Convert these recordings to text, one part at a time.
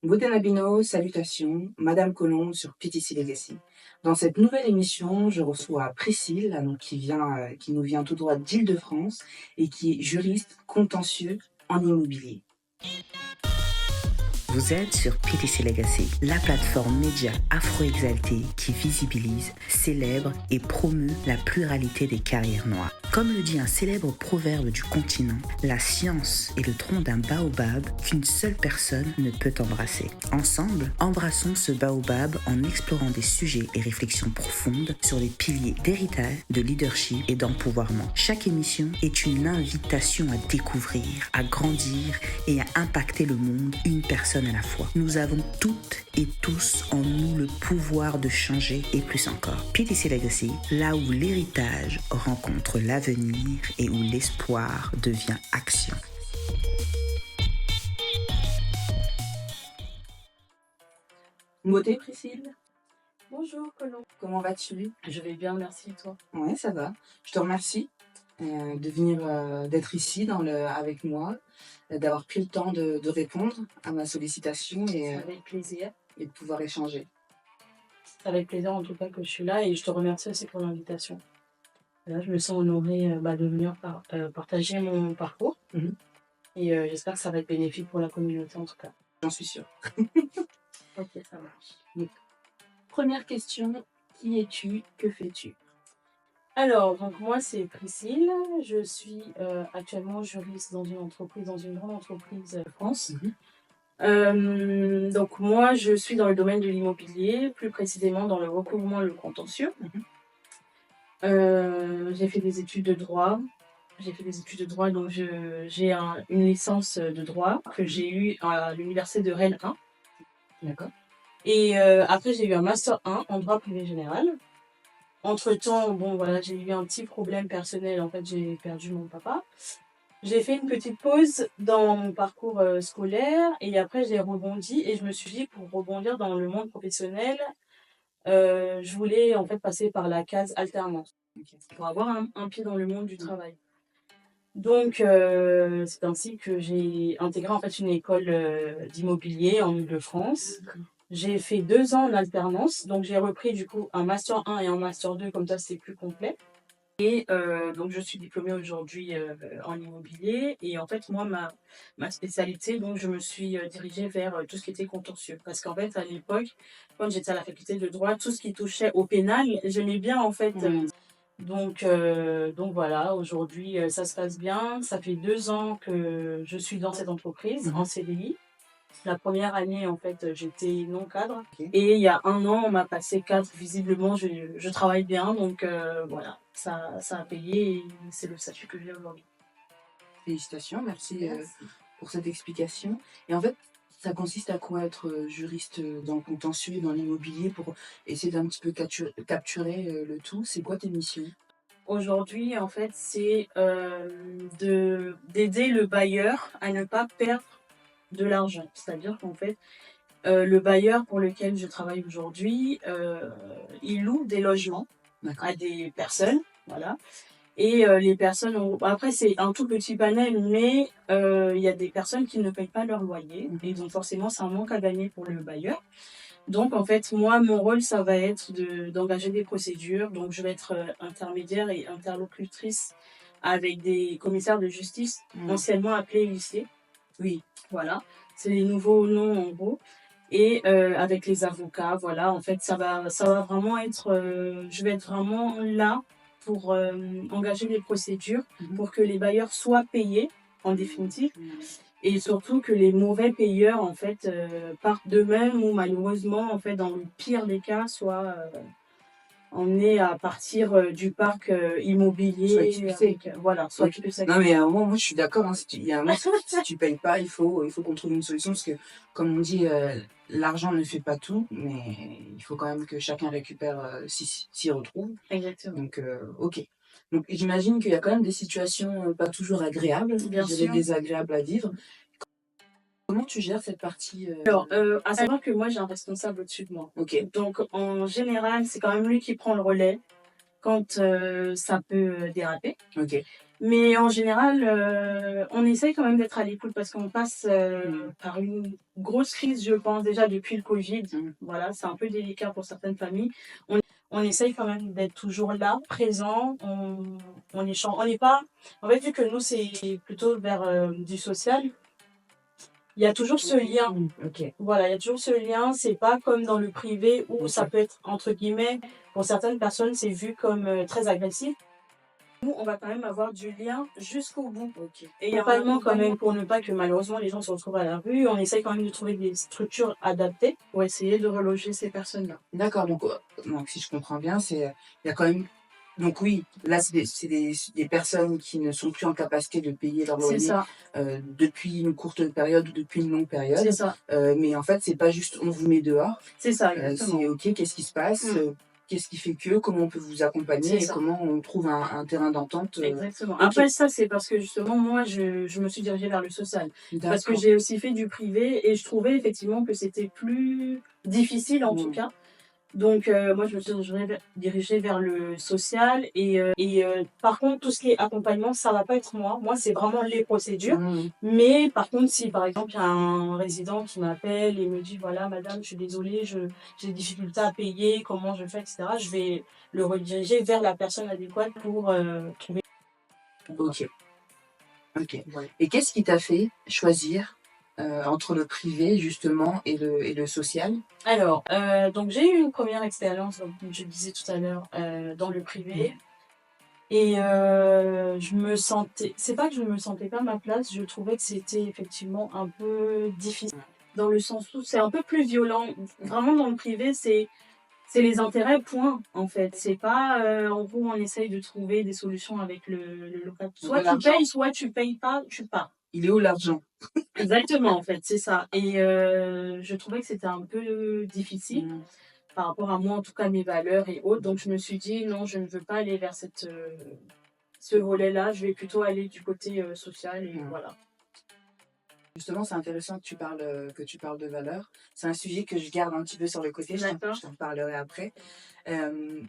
Bodenabino, salutations, Madame Colombe sur PTC Legacy. Dans cette nouvelle émission, je reçois Priscille, donc qui nous vient tout droit d'Île-de-France et qui est juriste contentieux en immobilier. Vous êtes sur PTC Legacy, la plateforme média afro-exaltée qui visibilise, célèbre et promeut la pluralité des carrières noires. Comme le dit un célèbre proverbe du continent, la science est le tronc d'un baobab qu'une seule personne ne peut embrasser. Ensemble, embrassons ce baobab en explorant des sujets et réflexions profondes sur les piliers d'héritage, de leadership et d'empouvoirment. Chaque émission est une invitation à découvrir, à grandir et à impacter le monde, une personne à la fois. Nous avons toutes et tous en nous le pouvoir de changer et plus encore. PTC Legacy, là où l'héritage rencontre l'avenir et où l'espoir devient action. Beauté, Priscille, Bonjour Colombe. comment vas-tu? Je vais bien, merci, toi. Ouais, ça va. Je te remercie de venir, d'être ici avec moi, d'avoir pris le temps de répondre à ma sollicitation Avec plaisir. et de pouvoir échanger. Avec plaisir en tout cas que je suis là et je te remercie aussi pour l'invitation. Là, je me sens honorée de venir partager mon parcours Mhm. et j'espère que ça va être bénéfique pour la communauté en tout cas. J'en suis sûre. Ok, ça marche. Première question, qui es-tu? Que fais-tu? Alors, donc moi c'est Priscille, je suis actuellement juriste dans une grande entreprise de France. Donc moi je suis dans le domaine de l'immobilier, plus précisément dans le recouvrement et le contentieux. J'ai fait des études de droit. Donc j'ai une licence de droit que j'ai eue à l'université de Rennes 1. D'accord. Et après, j'ai eu un master 1 en droit privé général. Entre-temps, bon voilà, j'ai eu un petit problème personnel. En fait, j'ai perdu mon papa. J'ai fait une petite pause dans mon parcours scolaire et après, j'ai rebondi et je me suis dit, pour rebondir dans le monde professionnel, je voulais en fait passer par la case alternance pour avoir un pied dans le monde du travail. Donc, c'est ainsi que j'ai intégré en fait une école d'immobilier en Île-de-France. J'ai fait 2 ans en alternance, donc j'ai repris du coup un master 1 et un master 2, comme ça c'est plus complet. Et donc je suis diplômée aujourd'hui en immobilier et en fait moi ma spécialité, donc je me suis dirigée vers tout ce qui était contentieux parce qu'en fait à l'époque quand j'étais à la faculté de droit, tout ce qui touchait au pénal, j'aimais bien en fait. Donc voilà, aujourd'hui ça se passe bien. Ça fait 2 ans que je suis dans cette entreprise en CDI. La première année, en fait, j'étais non cadre. Ok. Et il y a 1 an, on m'a passé cadre. Visiblement, je travaille bien. Donc voilà, ça a payé et c'est le statut que j'ai aujourd'hui. Félicitations, merci Merci. pour cette explication. Et en fait, ça consiste à quoi être juriste dans le contentieux et dans l'immobilier pour essayer d'un petit peu capturer le tout? C'est quoi tes missions? Aujourd'hui, en fait, c'est d'aider le bailleur à ne pas perdre de l'argent. C'est-à-dire qu'en fait, le bailleur pour lequel je travaille aujourd'hui, il loue des logements D'accord. à des personnes, voilà. Et les personnes ont... Après, c'est un tout petit panel, mais il y a des personnes qui ne payent pas leur loyer. Et donc forcément, c'est un manque à gagner pour le bailleur. Donc en fait, moi, mon rôle, ça va être d'engager des procédures. Donc je vais être intermédiaire et interlocutrice avec des commissaires de justice, anciennement appelés huissiers. Oui. Voilà, c'est les nouveaux noms en gros. Et avec les avocats, voilà, en fait, ça va vraiment être... je vais être vraiment là pour engager des procédures pour que les bailleurs soient payés, en définitive, et surtout que les mauvais payeurs, en fait, partent d'eux-mêmes ou malheureusement, en fait, dans le pire des cas, soient emmenés à partir du parc immobilier. Soit expulsé. Voilà, soit Ok. expulsés. Non, mais à un moment, moi, je suis d'accord. Hein, il y a un moment, si tu payes pas, il faut qu'on trouve une solution parce que, comme on dit, l'argent ne fait pas tout, mais il faut quand même que chacun récupère s'y retrouve. Exactement. Donc, ok. Donc, j'imagine qu'il y a quand même des situations pas toujours agréables, Bien sûr. désagréables à vivre. Comment tu gères cette partie Alors, à savoir que moi, j'ai un responsable au-dessus de moi. Ok. Donc, en général, c'est quand même lui qui prend le relais quand ça peut déraper. Ok. Mais en général, on essaye quand même d'être à l'écoute parce qu'on passe par une grosse crise, je pense, déjà depuis le Covid. Voilà, c'est un peu délicat pour certaines familles. On essaye quand même d'être toujours là, présent. On échange. On n'est pas. En fait, vu que nous, c'est plutôt vers du social, il y a toujours ce lien. Ok. Voilà, il y a toujours ce lien. C'est pas comme dans le privé où ça peut être, entre guillemets, pour certaines personnes, c'est vu comme très agressif. Nous, on va quand même avoir du lien jusqu'au bout. Et accompagnement quand même pour ne pas que malheureusement les gens se retrouvent à la rue. On essaye quand même de trouver des structures adaptées pour essayer de reloger ces personnes-là. D'accord, donc si je comprends bien, il y a quand même. Donc oui, là, c'est des personnes qui ne sont plus en capacité de payer leur C'est loyer ça, depuis une courte période ou depuis une longue période. c'est ça, Mais en fait, c'est pas juste on vous met dehors. c'est ça, exactement. C'est OK, qu'est-ce qui se passe qu'est-ce qui fait que comment on peut vous accompagner C'est et ça. comment on trouve un terrain d'entente. Exactement. Ok. Après, ça, c'est parce que justement, moi, je me suis dirigée vers le social. Parce que D'accord. j'ai aussi fait du privé et je trouvais effectivement que c'était plus difficile en tout cas. Donc, moi, je me suis dirigée vers le social par contre, tout ce qui est accompagnement, ça va pas être moi. Moi, c'est vraiment les procédures. Mais par contre, si par exemple, il y a un résident qui m'appelle et me dit, voilà, madame, je suis désolée, j'ai des difficultés à payer, comment je fais, etc., je vais le rediriger vers la personne adéquate pour trouver. Ok. Ok. Ouais. Et qu'est-ce qui t'a fait choisir entre le privé justement et le social? Alors, donc j'ai eu une première expérience, donc, comme je disais tout à l'heure, dans le privé. Et je me sentais, c'est pas que je me sentais pas à ma place, je trouvais que c'était effectivement un peu difficile. Dans le sens où c'est un peu plus violent. Vraiment, dans le privé, c'est les intérêts, point, en fait. C'est pas, en gros, on essaye de trouver des solutions avec le local. Soit tu payes, soit tu payes pas, tu pars. Il est où l'argent? Exactement, en fait, c'est ça. Et je trouvais que c'était un peu difficile par rapport à moi, en tout cas mes valeurs et autres. Donc je me suis dit non, je ne veux pas aller vers ce volet-là, je vais plutôt aller du côté social et voilà. Justement, c'est intéressant que tu parles de valeurs. C'est un sujet que je garde un petit peu sur le côté, D'accord. je t'en parlerai après. Euh,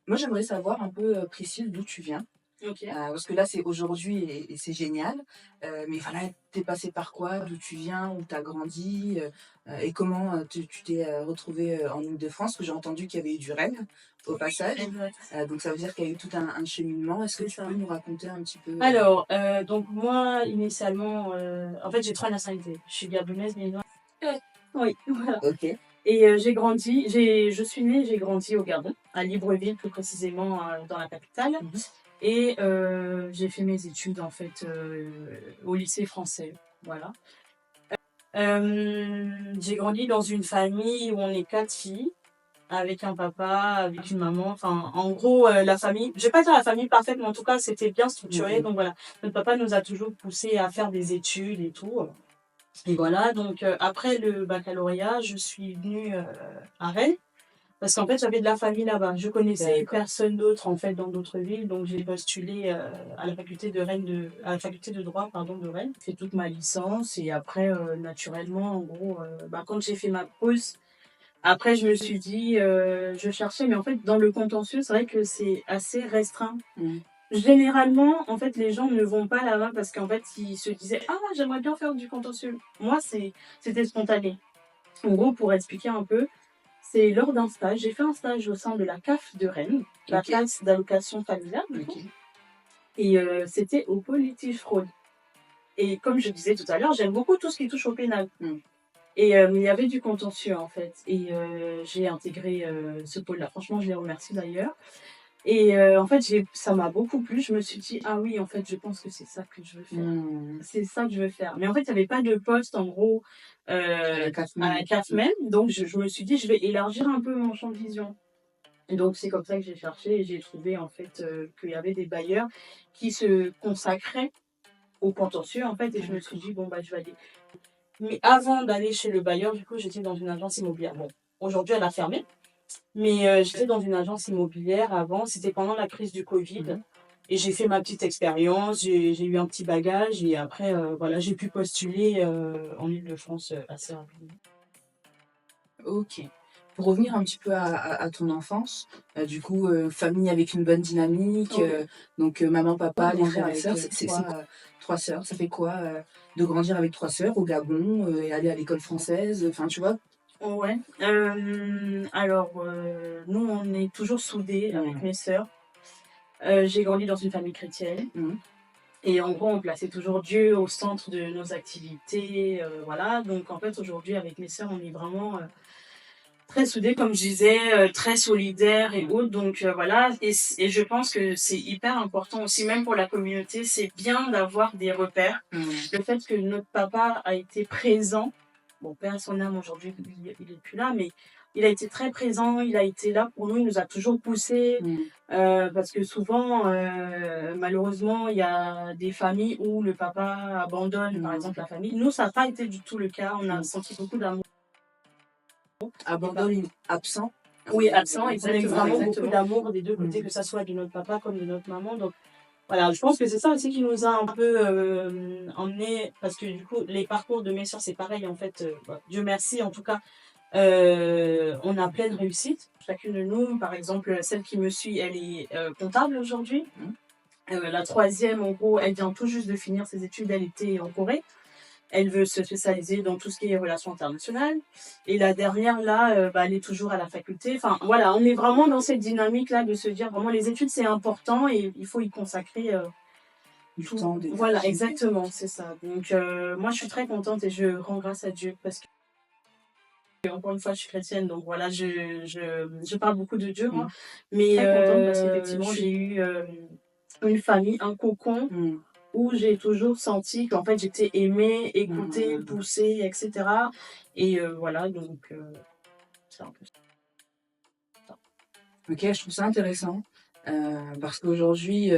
Moi, j'aimerais savoir un peu, Priscille, d'où tu viens. Ok. Parce que là, c'est aujourd'hui et c'est génial. Mais voilà, t'es passé par quoi? D'où tu viens? Où t'as grandi? Et comment tu t'es retrouvée en Île-de-France? Parce que j'ai entendu qu'il y avait eu du Rennes au passage. Exact. Donc ça veut dire qu'il y a eu tout un cheminement. Est-ce que C'est tu ça. peux nous raconter un petit peu? Alors, donc moi, initialement, en fait, j'ai trois nationalités. Je suis gabonaise, béninoise. Oui, voilà. Ok. Et je suis née, j'ai grandi au Gabon, à Libreville plus précisément, dans la capitale. Et j'ai fait mes études en fait au lycée français. Voilà. J'ai grandi dans une famille où on est quatre filles, avec un papa, avec une maman. Enfin, en gros, la famille, je vais pas dire la famille parfaite, mais en tout cas, c'était bien structuré. Donc voilà, notre papa nous a toujours poussé à faire des études et tout. Et voilà, donc après le baccalauréat, je suis venue à Rennes. Parce qu'en fait, j'avais de la famille là-bas. Je connaissais personne d'autre en fait dans d'autres villes, donc j'ai postulé à la faculté de Rennes, à la faculté de droit pardon de Rennes. J'ai fait toute ma licence et après naturellement, en gros, quand j'ai fait ma pause, après je me suis dit, je cherchais, mais en fait dans le contentieux, c'est vrai que c'est assez restreint. Généralement, en fait, les gens ne vont pas là-bas parce qu'en fait, ils se disaient ah j'aimerais bien faire du contentieux. Moi, c'était spontané. En gros, pour expliquer un peu. C'est lors d'un stage. J'ai fait un stage au sein de la CAF de Rennes, la caisse d'allocation familiale. Et c'était au pôle litige fraude. Et comme je disais tout à l'heure, j'aime beaucoup tout ce qui touche au pénal. Et il y avait du contentieux en fait. Et j'ai intégré ce pôle-là. Franchement, je les remercie d'ailleurs. Et en fait, ça m'a beaucoup plu. Je me suis dit, ah oui, en fait, je pense que c'est ça que je veux faire. C'est ça que je veux faire. Mais en fait, il n'y avait pas de poste, en gros, à la CAF même. Donc, je me suis dit, je vais élargir un peu mon champ de vision. Et donc, c'est comme ça que j'ai cherché et j'ai trouvé, en fait, qu'il y avait des bailleurs qui se consacraient au contentieux, en fait. Et je me suis dit, bon, bah, je vais aller. Mais avant d'aller chez le bailleur, du coup, j'étais dans une agence immobilière. Bon, aujourd'hui, elle a fermé. Mais j'étais dans une agence immobilière avant, c'était pendant la crise du Covid. Et j'ai fait ma petite expérience, j'ai eu un petit bagage et après, voilà, j'ai pu postuler en Île-de-France assez rapidement. Ok. Pour revenir un petit peu à ton enfance, du coup, famille avec une bonne dynamique, Oui. donc maman, papa, les Grandir frères et avec sœurs, c'est trois. quoi, 3 sœurs? Ça fait quoi, de grandir avec 3 sœurs au Gabon, et aller à l'école française? Enfin, tu vois? Ouais. Alors, nous, on est toujours soudés avec Mmh. mes sœurs. J'ai grandi dans une famille chrétienne. Mmh. Et en gros, on plaçait toujours Dieu au centre de nos activités. Voilà. Donc, en fait, aujourd'hui, avec mes sœurs, on est vraiment très soudés, comme je disais, très solidaires et Mmh. autres. Donc, voilà. Et je pense que c'est hyper important aussi, même pour la communauté. C'est bien d'avoir des repères. Mmh. Le fait que notre papa a été présent, bon, père son âme aujourd'hui, il est plus là, mais il a été très présent, il a été là pour nous, il nous a toujours poussés, Mmh. parce que souvent, malheureusement, il y a des familles où le papa abandonne, par Mmh. exemple, la famille. Nous, ça n'a pas été du tout le cas, on a Mmh. senti beaucoup d'amour. Et Abandonne, absent? oui, absent, On aime exactement, vraiment beaucoup exactement. d'amour des deux côtés, Mmh. que ça soit de notre papa comme de notre maman. Donc, voilà, je pense que c'est ça aussi qui nous a un peu emmenés, parce que du coup, les parcours de mes sœurs, c'est pareil, en fait, Dieu merci, en tout cas, on a pleine réussite, chacune de nous. Par exemple, celle qui me suit, elle est comptable aujourd'hui. Mmh. La troisième, en gros, elle vient tout juste de finir ses études, elle était en Corée. Elle veut se spécialiser dans tout ce qui est relations internationales. Et la dernière, là, elle est toujours à la faculté. Enfin, voilà, on est vraiment dans cette dynamique-là de se dire vraiment les études, c'est important et il faut y consacrer Du tout. temps, d'énergie. Voilà, exactement, c'est ça. Donc, moi, je suis très contente et je rends grâce à Dieu parce que, encore une fois, je suis chrétienne, donc voilà, je parle beaucoup de Dieu, moi. Mmh. Mais Très contente parce qu'effectivement, qu'effectivement, j'ai eu une famille, un cocon mmh. où j'ai toujours senti qu'en fait j'étais aimée, écoutée, Mmh. poussée, etc. Et voilà, donc c'est un peu ça. OK, je trouve ça intéressant, parce qu'aujourd'hui,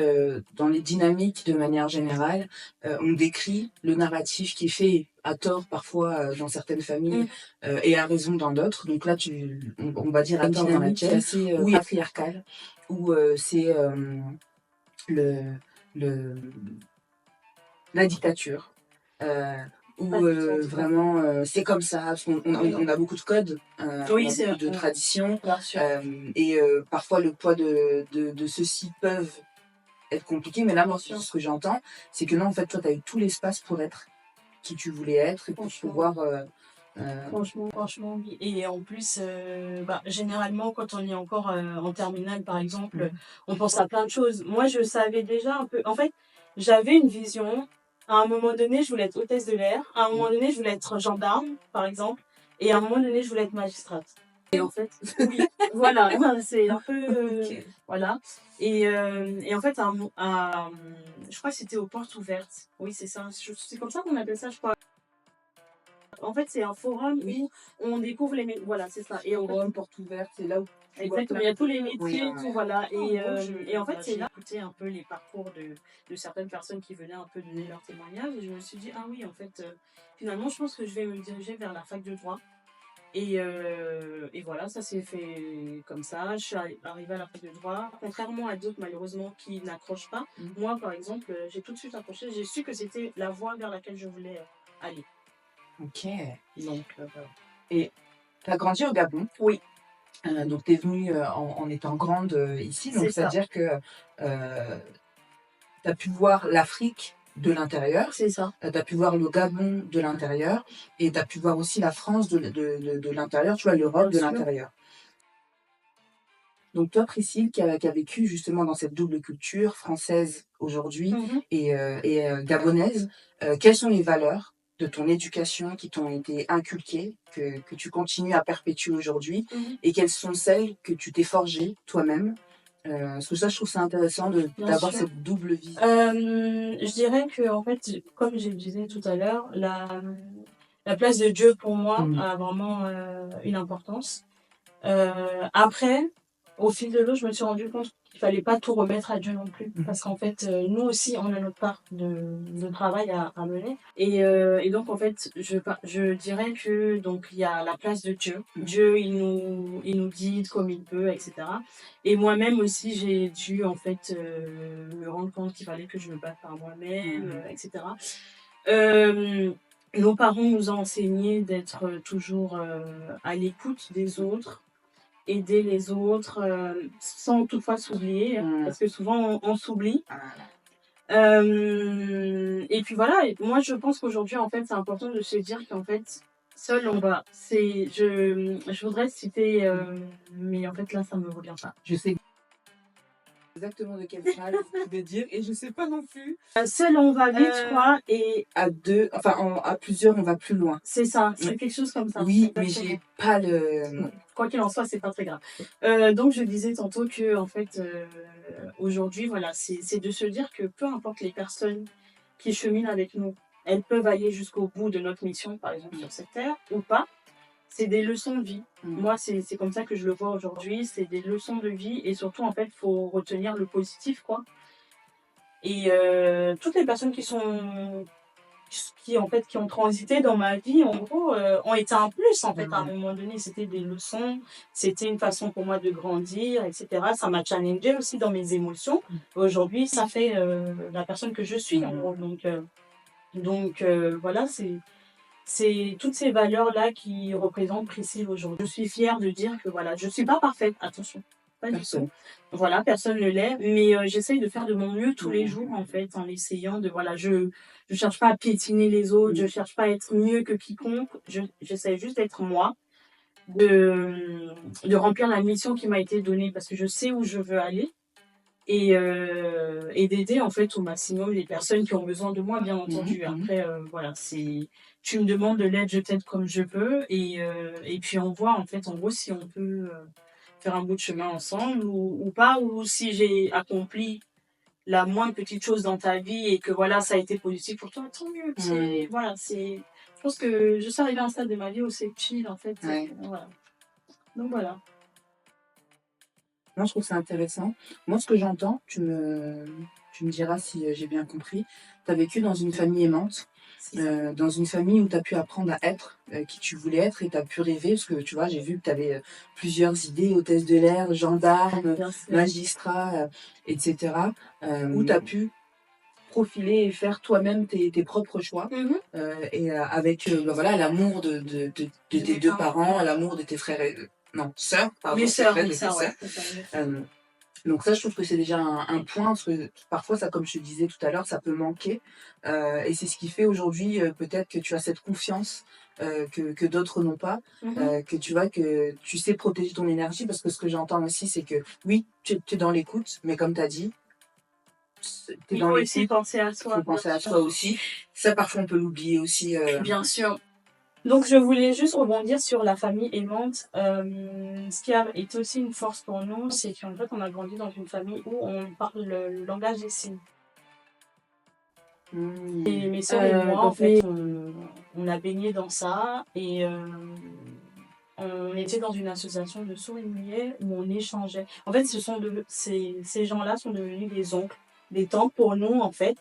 dans les dynamiques de manière générale, on décrit le narratif qui est fait à tort parfois, dans certaines familles, Mmh. et à raison dans d'autres. Donc là, on va dire à À tort tort dans la dynamique qui est tienne. assez, Oui. patriarcale, où, c'est, le le la dictature, heu, Pas où, du tout, en tout cas. vraiment, c'est comme ça, parce qu'on a beaucoup de codes, on Oui, a c'est beaucoup de traditions, bien sûr. et parfois le poids de ceux-ci peuvent être compliqués. Mais là, moi, Bien sûr. ce que j'entends, c'est que non, en fait, toi, tu as eu tout l'espace pour être qui tu voulais être et pour Franchement. pouvoir, Franchement, oui. Et en plus, généralement, quand on est encore en terminale, par exemple, on pense à plein de choses. Moi, je savais déjà un peu. En fait, j'avais une vision. À un moment donné, je voulais être hôtesse de l'air. À un moment donné, je voulais être gendarme, par exemple. Et à un moment donné, je voulais être magistrate. Et en fait, oui, voilà, c'est un peu. OK. Voilà. Et en fait, je crois que c'était aux portes ouvertes. Oui, c'est ça. C'est comme ça qu'on appelle ça, je crois. En fait, c'est un forum où on découvre les métiers. Voilà, c'est ça. Et en fait, Forum, porte ouverte, c'est là où tu vois exactement, plein il y a tous de les oui, métiers, tout, voilà. Et en fait, c'est j'ai là que j'ai écouté un peu les parcours de certaines personnes qui venaient un peu donner leur témoignage. Et je me suis dit, ah oui, en fait, finalement, je pense que je vais me diriger vers la fac de droit. Et voilà, ça s'est fait comme ça. Je suis arrivée à la fac de droit. Contrairement à d'autres, malheureusement, qui n'accrochent pas, moi, par exemple, j'ai tout de suite accroché. J'ai su que c'était la voie vers laquelle je voulais aller. OK. Donc, voilà. Et tu as grandi au Gabon? Oui, Donc tu es venue, en étant grande, ici, donc c'est ça. c'est-à-dire que, tu as pu voir l'Afrique de l'intérieur, C'est ça. tu as pu voir le Gabon de l'intérieur et tu as pu voir aussi la France de l'intérieur, tu vois? L'Europe Bien de sûr. l'intérieur. Donc toi, Priscille, qui a vécu justement dans cette double culture française aujourd'hui Mhm. et gabonaise, quelles sont les valeurs de ton éducation qui t'ont été inculquées, que tu continues à perpétuer aujourd'hui? Mhm. Et quelles sont celles que tu t'es forgées toi-même? Parce que ça, je trouve ça intéressant Bien d'avoir sûr. cette double vision. Je dirais que, en fait, comme je le disais tout à l'heure, la place de Dieu pour moi Mmh. a vraiment une importance. Après, au fil de l'eau, je me suis rendu compte qu'il fallait pas tout remettre à Dieu non plus. Parce qu'en fait, nous aussi, on a notre part de travail à mener. Et donc, en fait, je dirais que donc il y a la place de Dieu. Dieu, il nous guide comme il peut, etc. Et moi-même aussi, j'ai dû, en fait, me rendre compte qu'il fallait que je me batte par moi-même, etc. Euh, nos parents nous ont enseigné d'être toujours à l'écoute des autres, aider les autres sans toutefois s'oublier, parce que souvent on s'oublie. Et puis voilà, et moi je pense qu'aujourd'hui en fait c'est important de se dire qu'en fait seul on va. Je voudrais citer, mais en fait là ça me revient pas. Je sais exactement de quelle phrase tu veux dire et je sais pas non plus. Seul on va vite, je crois, et À deux, enfin à plusieurs, on va plus loin. c'est ça, c'est quelque chose comme ça. Oui, mais Exactement. j'ai pas le. Quoi qu'il en soit, c'est pas très grave. Donc je disais tantôt que en fait aujourd'hui voilà, c'est de se dire que peu importe les personnes qui cheminent avec nous, elles peuvent aller jusqu'au bout de notre mission, par exemple sur cette terre, ou pas. C'est des leçons de vie. Moi, c'est comme ça que je le vois aujourd'hui. C'est des leçons de vie et surtout, en fait, il faut retenir le positif, quoi. Et toutes les personnes qui ont transité dans ma vie, en gros, ont été un plus, en fait. À un moment donné, c'était des leçons, c'était une façon pour moi de grandir, etc. Ça m'a challengé aussi dans mes émotions. Aujourd'hui, ça fait la personne que je suis, en gros. Donc voilà, c'est toutes ces valeurs-là qui représentent Priscille aujourd'hui. Je suis fière de dire que voilà, je suis pas parfaite, attention, pas du tout. Voilà, personne ne l'est, mais j'essaye de faire de mon mieux tous les jours en fait, en essayant de voilà, je cherche pas à piétiner les autres, je cherche pas à être mieux que quiconque, j'essaie juste d'être moi, de remplir la mission qui m'a été donnée parce que je sais où je veux aller. Et d'aider en fait au maximum les personnes qui ont besoin de moi, bien entendu. Après, voilà, tu me demandes de l'aide, je t'aide comme je peux, et puis on voit en fait, en gros, si on peut faire un bout de chemin ensemble ou pas, ou si j'ai accompli la moindre petite chose dans ta vie et que voilà, ça a été positif pour toi, tant mieux. Voilà, je pense que je suis arrivée à un stade de ma vie où c'est chill en fait. Voilà. Donc voilà. Non, je trouve ça intéressant. Moi, ce que j'entends, tu me diras si j'ai bien compris. Tu as vécu dans une famille aimante, dans une famille où tu as pu apprendre à être qui tu voulais être et tu as pu rêver. Parce que tu vois, j'ai vu que tu avais plusieurs idées, hôtesse de l'air, gendarme, magistrat, etc. Où tu as pu profiler et faire toi-même tes propres choix. Et avec voilà, l'amour de tes deux parents, l'amour de tes frères et non, sœurs, pardon. Mes sœurs, donc ça, je trouve que c'est déjà un point, parce que parfois, ça, comme je te disais tout à l'heure, ça peut manquer. Et c'est ce qui fait aujourd'hui, peut-être que tu as cette confiance que d'autres n'ont pas, que tu vois, que tu sais protéger ton énergie, parce que ce que j'entends aussi, c'est que oui, tu es dans l'écoute, mais comme tu as dit, il faut aussi penser à soi. Il faut penser à soi aussi. Ça, parfois, on peut l'oublier aussi. Bien sûr. Donc, je voulais juste rebondir sur la famille aimante. Ce qui a été aussi une force pour nous, c'est qu'en fait, on a grandi dans une famille où on parle le langage des signes. Et mes soeurs et moi, en fait, on a baigné dans ça et on était dans une association de sourds et muets où on échangeait. En fait, ces gens-là sont devenus des oncles, des tantes pour nous, en fait.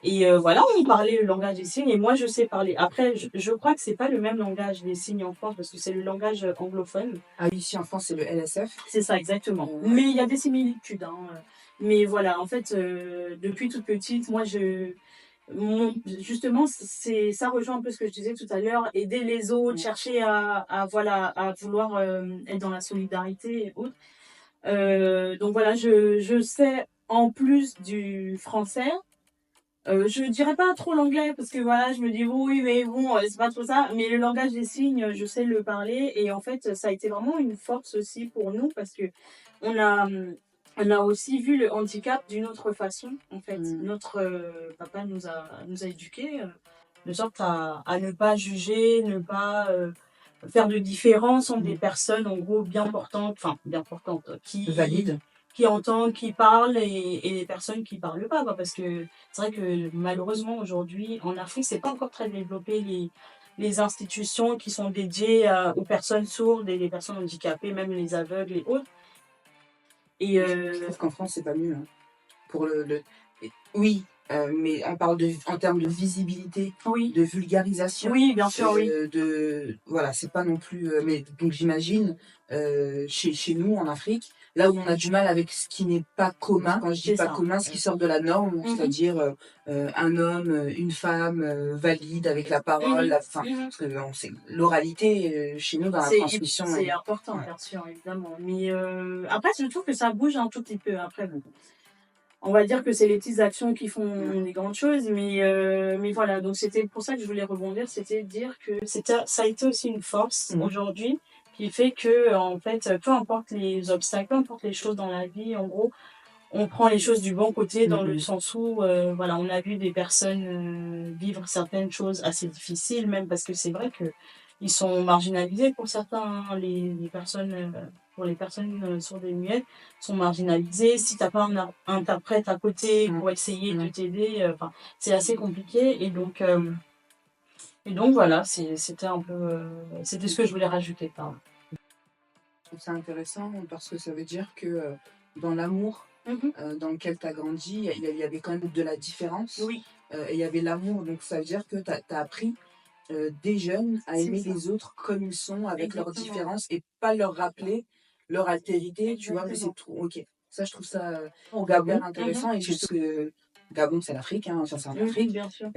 Et voilà, on parlait le langage des signes et moi je sais parler. Après, je crois que c'est pas le même langage des signes en France parce que c'est le langage anglophone. Ah oui, ici en France c'est le LSF. C'est ça, exactement. Mais il y a des similitudes. Hein. Mais voilà, en fait, depuis toute petite, moi justement, ça rejoint un peu ce que je disais tout à l'heure, aider les autres, chercher à vouloir être dans la solidarité et autres. Donc voilà, je sais en plus du français. Je dirais pas trop l'anglais parce que voilà, je me dis oui, mais bon, c'est pas trop ça. Mais le langage des signes, je sais le parler et en fait, ça a été vraiment une force aussi pour nous parce que on a aussi vu le handicap d'une autre façon. En fait, notre papa nous a éduqués de sorte à ne pas juger, ne pas faire de différence entre des personnes en gros bien portantes, qui entendent, qui parlent et les personnes qui parlent pas, quoi, parce que c'est vrai que malheureusement aujourd'hui en Afrique c'est pas encore très développé les institutions qui sont dédiées aux personnes sourdes et les personnes handicapées, même les aveugles et autres. Et je trouve qu'en France c'est pas mieux. Hein. Pour oui, mais on parle en termes de visibilité, Oui. de vulgarisation. Oui, bien sûr, oui. Voilà, c'est pas non plus. Mais donc j'imagine chez nous en Afrique, là où on a du mal avec ce qui n'est pas commun. Quand je dis C'est pas ça. commun, ce qui sort de la norme, c'est-à-dire un homme, une femme valide avec la parole. Parce que on sait l'oralité chez nous dans la transmission. C'est important, ouais. bien sûr, évidemment. Mais après, je trouve que ça bouge un tout petit peu. Après, bon, on va dire que c'est les petites actions qui font les grandes choses, mais voilà. Donc c'était pour ça que je voulais rebondir, c'était de dire que ça a été aussi une force aujourd'hui qui fait que en fait, peu importe les obstacles, peu importe les choses dans la vie, en gros, on prend les choses du bon côté dans le sens où voilà, on a vu des personnes vivre certaines choses assez difficiles, même parce que c'est vrai que ils sont marginalisés pour certains, hein, les personnes. Pour les personnes sourdes et muettes, sont marginalisées. Si t'as pas un interprète à côté pour essayer de t'aider, enfin, c'est assez compliqué. Et donc voilà, c'était un peu, c'était ce que je voulais rajouter. Pardon. Je trouve ça intéressant parce que ça veut dire que dans l'amour dans lequel tu as grandi, il y avait quand même de la différence. Oui. Et il y avait l'amour, donc ça veut dire que tu as appris des jeunes à aimer les autres comme ils sont, avec leurs différences, et pas leur rappeler leur altérité, tu vois, mais c'est trop. Ok, ça je trouve ça Au Gabon. hyper intéressant. Et juste que Gabon, c'est l'Afrique, hein, ça c'est en Afrique. Bien sûr.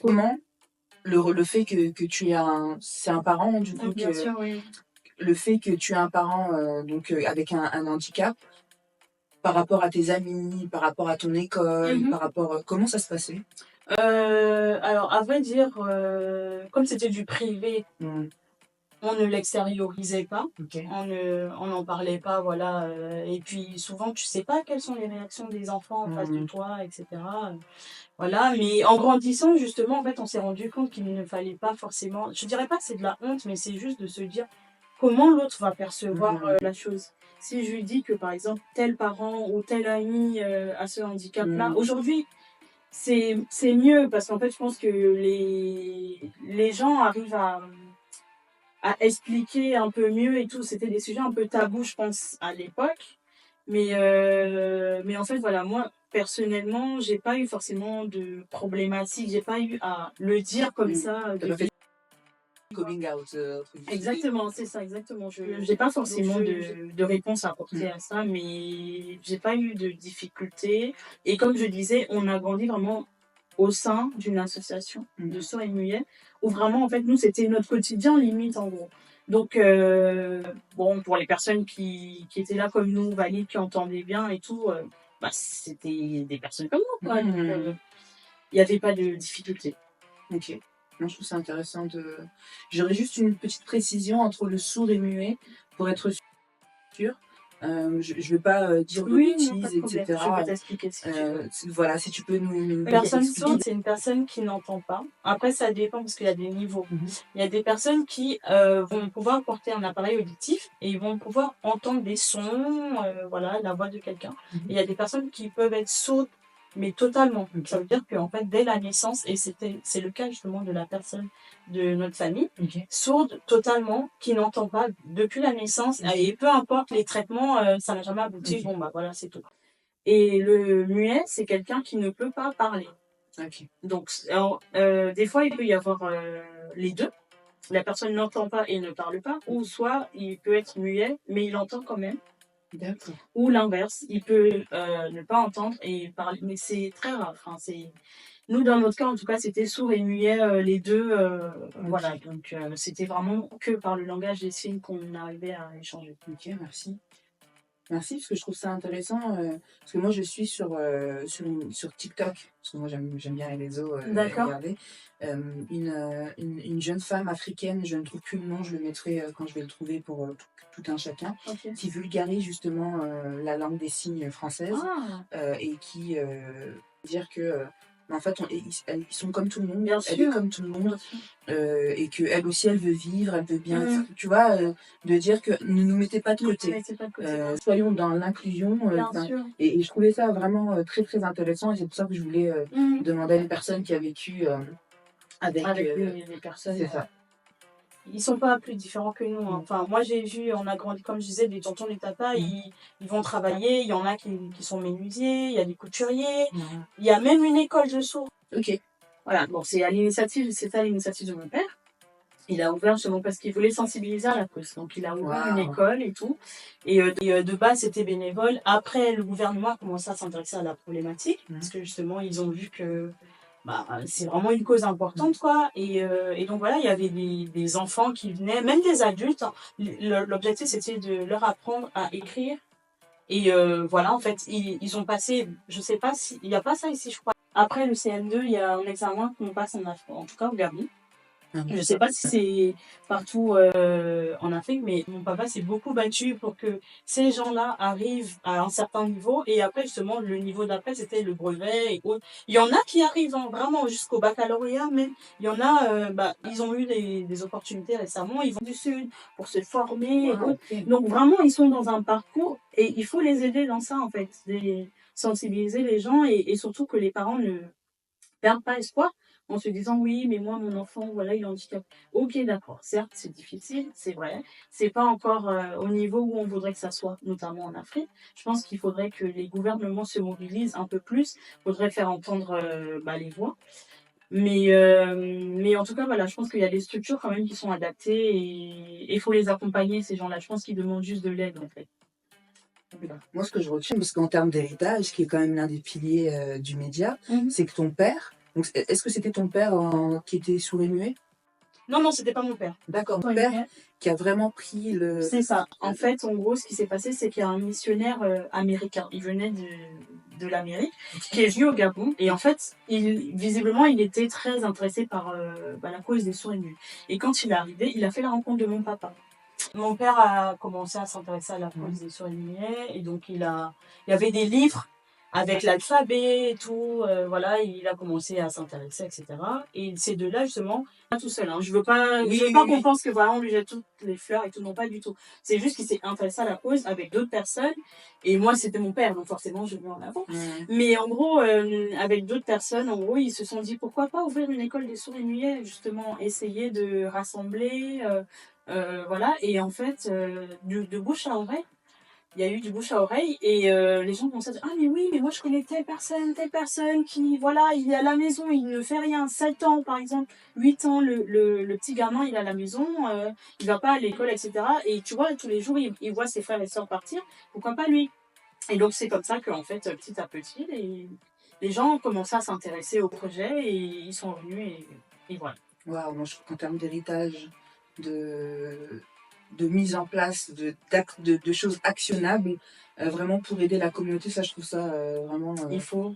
Comment le fait que tu aies c'est un parent, du coup, bien sûr, oui. le fait que tu aies un parent avec un handicap, par rapport à tes amis, par rapport à ton école, par rapport. Comment ça se passait? Alors, à vrai dire, comme c'était du privé, on ne l'extériorisait pas, on n'en parlait pas, voilà. Et puis souvent, tu sais pas quelles sont les réactions des enfants en face de toi, etc. Voilà, mais en grandissant, justement, en fait, on s'est rendu compte qu'il ne fallait pas forcément. Je dirais pas que c'est de la honte, mais c'est juste de se dire comment l'autre va percevoir la chose. Si je lui dis que, par exemple, tel parent ou tel ami a ce handicap-là, aujourd'hui, c'est mieux parce qu'en fait, je pense que les gens arrivent à expliquer un peu mieux et tout. C'était des sujets un peu tabous, je pense, à l'époque. Mais en fait, voilà, moi, personnellement, j'ai pas eu forcément de problématique. J'ai pas eu à le dire comme ça. Coming out. Exactement, c'est ça, exactement. Je n'ai pas forcément de réponse à apporter à ça, mais j'ai pas eu de difficultés. Et comme je disais, on a grandi vraiment au sein d'une association de sourds et muets, où vraiment, en fait, nous, c'était notre quotidien, limite, en gros. Donc, bon, pour les personnes qui étaient là comme nous, valides, qui entendaient bien et tout, c'était des personnes comme nous, quoi. Donc, il n'y avait pas de difficulté. Ok. Non, je trouve ça intéressant J'aurais juste une petite précision entre le sourd et muet, pour être sûr. Je ne veux pas dire de bêtises, etc. Je vais t'expliquer si tu veux. Voilà, si tu peux nous Personne expliquer. sourde, c'est une personne qui n'entend pas. Après, ça dépend parce qu'il y a des niveaux. Il y a des personnes qui vont pouvoir porter un appareil auditif et ils vont pouvoir entendre des sons, voilà, la voix de quelqu'un. Et il y a des personnes qui peuvent être sourdes, mais totalement. Ça veut dire qu'en fait, dès la naissance, et c'est le cas justement de la personne de notre famille, sourde totalement, qui n'entend pas depuis la naissance, et peu importe les traitements, ça n'a jamais abouti. Bon, bah voilà, c'est tout. Et le muet, c'est quelqu'un qui ne peut pas parler. Donc, des fois, il peut y avoir les deux. La personne n'entend pas et ne parle pas, ou soit il peut être muet, mais il entend quand même. D'accord. Ou l'inverse, il peut ne pas entendre et parler, mais c'est très rare. Enfin, nous, dans notre cas, en tout cas, c'était sourd et muet, les deux. Voilà, donc c'était vraiment que par le langage des signes qu'on arrivait à échanger. Ok, merci. Merci, parce que je trouve ça intéressant, parce que moi je suis sur TikTok, parce que moi j'aime bien les réseaux, regarder, une jeune femme africaine, je ne trouve plus le nom, je le mettrai quand je vais le trouver pour tout un chacun, qui vulgarise justement la langue des signes française, et qui dire que en fait ils sont comme tout le monde, elle est comme tout le monde, et qu'elle aussi elle veut vivre, elle veut bien, tu vois, de dire que ne nous mettez pas de côté, soyons dans l'inclusion, et je trouvais ça vraiment très très intéressant, et c'est pour ça que je voulais demander à une personne qui a vécu avec les personnes. C'est ça. ils sont pas plus différents que nous, hein. Enfin, moi, j'ai vu, on a grandi, comme je disais, des tontons, des tatas, ils vont travailler. Il y en a qui sont menuisiers, il y a des couturiers, Voilà. il y a même une école de sourds. Ok. Voilà, bon, c'est à l'initiative de mon père. Il a ouvert justement parce qu'il voulait sensibiliser à la cause. Donc, il a ouvert une Waouh. école et tout. Et de base, c'était bénévole. Après, le gouvernement a commencé à s'intéresser à la problématique parce que justement, ils ont vu que c'est vraiment une cause importante, quoi. Et donc, voilà, il y avait des enfants qui venaient, même des adultes, hein. L'objectif, c'était de leur apprendre à écrire. Et voilà, en fait, ils ont passé, je sais pas si, il n'y a pas ça ici, je crois. Après le CM2, il y a un examen qu'on passe en tout cas au Gabon. Je sais pas si c'est partout en Afrique, mais mon papa s'est beaucoup battu pour que ces gens-là arrivent à un certain niveau. Et après, justement, le niveau d'après, c'était le brevet et autres. Il y en a qui arrivent, hein, vraiment jusqu'au baccalauréat, mais il y en a, ils ont eu des opportunités récemment. Ils vont du Sud pour se former et autres. Ok. Donc vraiment, ils sont dans un parcours et il faut les aider dans ça, en fait. Sensibiliser les gens et surtout que les parents ne perdent pas espoir en se disant oui, mais moi, mon enfant, voilà, il est handicapé. Ok, d'accord. Certes, c'est difficile, c'est vrai. C'est pas encore au niveau où on voudrait que ça soit, notamment en Afrique. Je pense qu'il faudrait que les gouvernements se mobilisent un peu plus. Il faudrait faire entendre les voix. Mais en tout cas, voilà, je pense qu'il y a des structures quand même qui sont adaptées et il faut les accompagner, ces gens-là. Je pense qu'ils demandent juste de l'aide, en fait. Voilà. Moi, ce que je retiens, parce qu'en termes d'héritage, qui est quand même l'un des piliers du média, c'est que ton père, donc, est-ce que c'était ton père qui était sourd et muet? Non, c'était pas mon père. D'accord, ton père qui a vraiment pris le... C'est ça. En fait, en gros, ce qui s'est passé, c'est qu'il y a un missionnaire américain. Il venait de l'Amérique, qui est venu au Gabon. Et en fait, visiblement, il était très intéressé par la cause des sourds et muets. Et quand il est arrivé, il a fait la rencontre de mon papa. Mon père a commencé à s'intéresser à la cause des sourds et muets. Et donc, il y avait des livres avec l'alphabet et tout. Voilà, il a commencé à s'intéresser, etc. Et c'est de là, justement, pas tout seul. Hein. Je veux pas qu'on pense que voilà, on lui jette toutes les fleurs et tout. Non, pas du tout. C'est juste qu'il s'est intéressé à la cause avec d'autres personnes. Et moi, c'était mon père, donc forcément, je le mets en avant. Mais en gros, avec d'autres personnes, en gros, ils se sont dit pourquoi pas ouvrir une école des sourds et muets, justement, essayer de rassembler. Voilà. Et en fait, de bouche à oreille, il y a eu du bouche à oreille et les gens commençaient à dire ah mais oui mais moi je connais telle personne qui voilà il est à la maison il ne fait rien 7 ans par exemple 8 ans le petit gamin il est à la maison il va pas à l'école etc et tu vois tous les jours il voit ses frères et sœurs partir pourquoi pas lui et donc c'est comme ça qu'en fait petit à petit les gens ont commencé à s'intéresser au projet et ils sont venus et voilà. Waouh, moi je trouve qu'en termes d'héritage, de mise en place, de choses actionnables, vraiment pour aider la communauté, ça je trouve ça vraiment... Il faut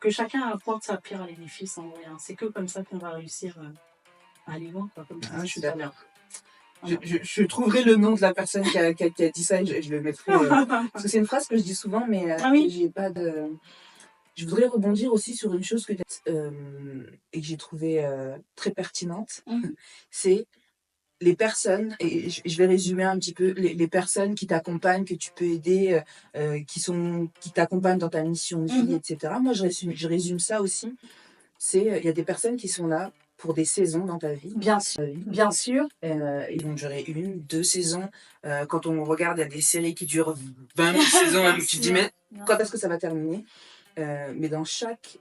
que chacun apporte sa pierre à l'édifice en vrai. Hein. C'est que comme ça qu'on va réussir à aller loin. Quoi, comme je suis d'accord. Voilà. Je trouverai le nom de la personne qui a dit ça et je le mettrai. Parce que c'est une phrase que je dis souvent, mais j'ai pas de... Je voudrais rebondir aussi sur une chose que tu as et que j'ai trouvée très pertinente. C'est les personnes, et je vais résumer un petit peu, les personnes qui t'accompagnent, que tu peux aider, qui t'accompagnent dans ta mission de vie, etc. Moi, je résume ça aussi. Il y a des personnes qui sont là pour des saisons dans ta vie. Bien sûr. Bien sûr. Ils vont durer 1, 2 saisons. Quand on regarde, il y a des séries qui durent 20 000 saisons. Tu te dis, mais quand est-ce que ça va terminer? Mais dans chaque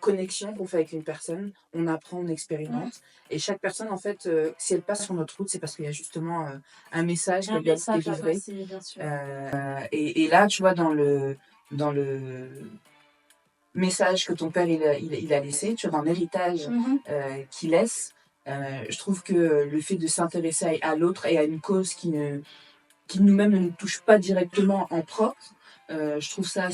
connexion qu'on fait avec une personne, on apprend, on expérimente. Et chaque personne, en fait, si elle passe sur notre route, c'est parce qu'il y a justement un message qui a bien été livré. Et là, tu vois, dans le message que ton père il a laissé, tu vois, dans l'héritage qu'il laisse, je trouve que le fait de s'intéresser à l'autre et à une cause qui nous-mêmes ne nous touche pas directement en propre, je trouve ça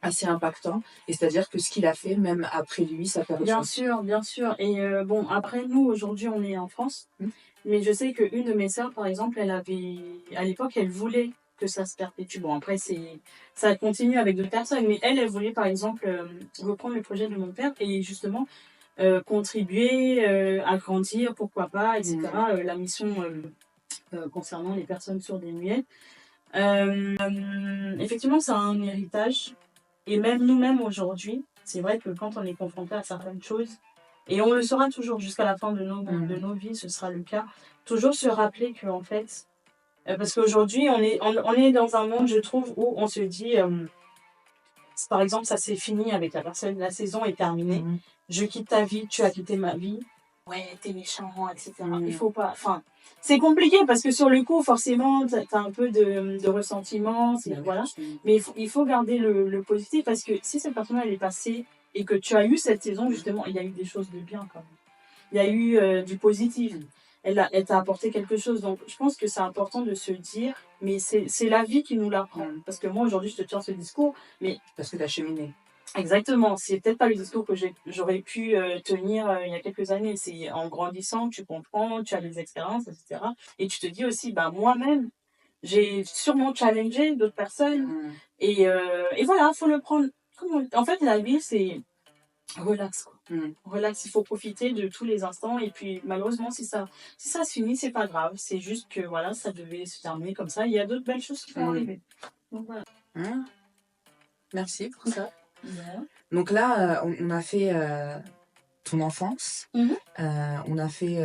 assez impactant, et c'est-à-dire que ce qu'il a fait, même après lui, ça perd. Bien sûr. Et bon, après, nous, aujourd'hui, on est en France, mais je sais qu'une de mes sœurs, par exemple, à l'époque, elle voulait que ça se perpétue. Bon, après, ça continue avec d'autres personnes, mais elle voulait, par exemple, reprendre le projet de mon père et justement contribuer, agrandir, pourquoi pas, etc., la mission concernant les personnes sourdes et muettes. Effectivement, c'est un héritage. Et même nous-mêmes aujourd'hui, c'est vrai que quand on est confronté à certaines choses, Et on le saura toujours jusqu'à la fin de nos vies, ce sera le cas. Toujours se rappeler que, en fait, parce qu'aujourd'hui, on est dans un monde, je trouve, où on se dit, par exemple, ça c'est fini avec la personne, la saison est terminée, je quitte ta vie, tu as quitté ma vie, ouais, t'es méchant, etc. Il faut pas, enfin, c'est compliqué parce que sur le coup, forcément, t'as un peu de ressentiment, voilà. Mais il faut garder le positif parce que si cette personne elle est passée et que tu as eu cette saison, justement, il y a eu des choses de bien quand même. Il y a eu du positif. Elle t'a apporté quelque chose. Donc, je pense que c'est important de se dire, mais c'est la vie qui nous l'apprend. Parce que moi, aujourd'hui, je te tiens ce discours, mais... Parce que tu as cheminé. Exactement. C'est peut-être pas le discours que j'aurais pu tenir il y a quelques années. C'est en grandissant que tu comprends, tu as des expériences, etc. Et tu te dis aussi, bah, moi-même, j'ai sûrement challengé d'autres personnes. Et voilà, il faut le prendre. En fait, la vie, c'est relax, quoi. Relax, il faut profiter de tous les instants. Et puis, malheureusement, si ça se finit, c'est pas grave. C'est juste que, voilà, ça devait se terminer comme ça. Il y a d'autres belles choses qui vont arriver. Donc, voilà. Merci pour ça. Donc là, on a fait ton enfance. On a fait...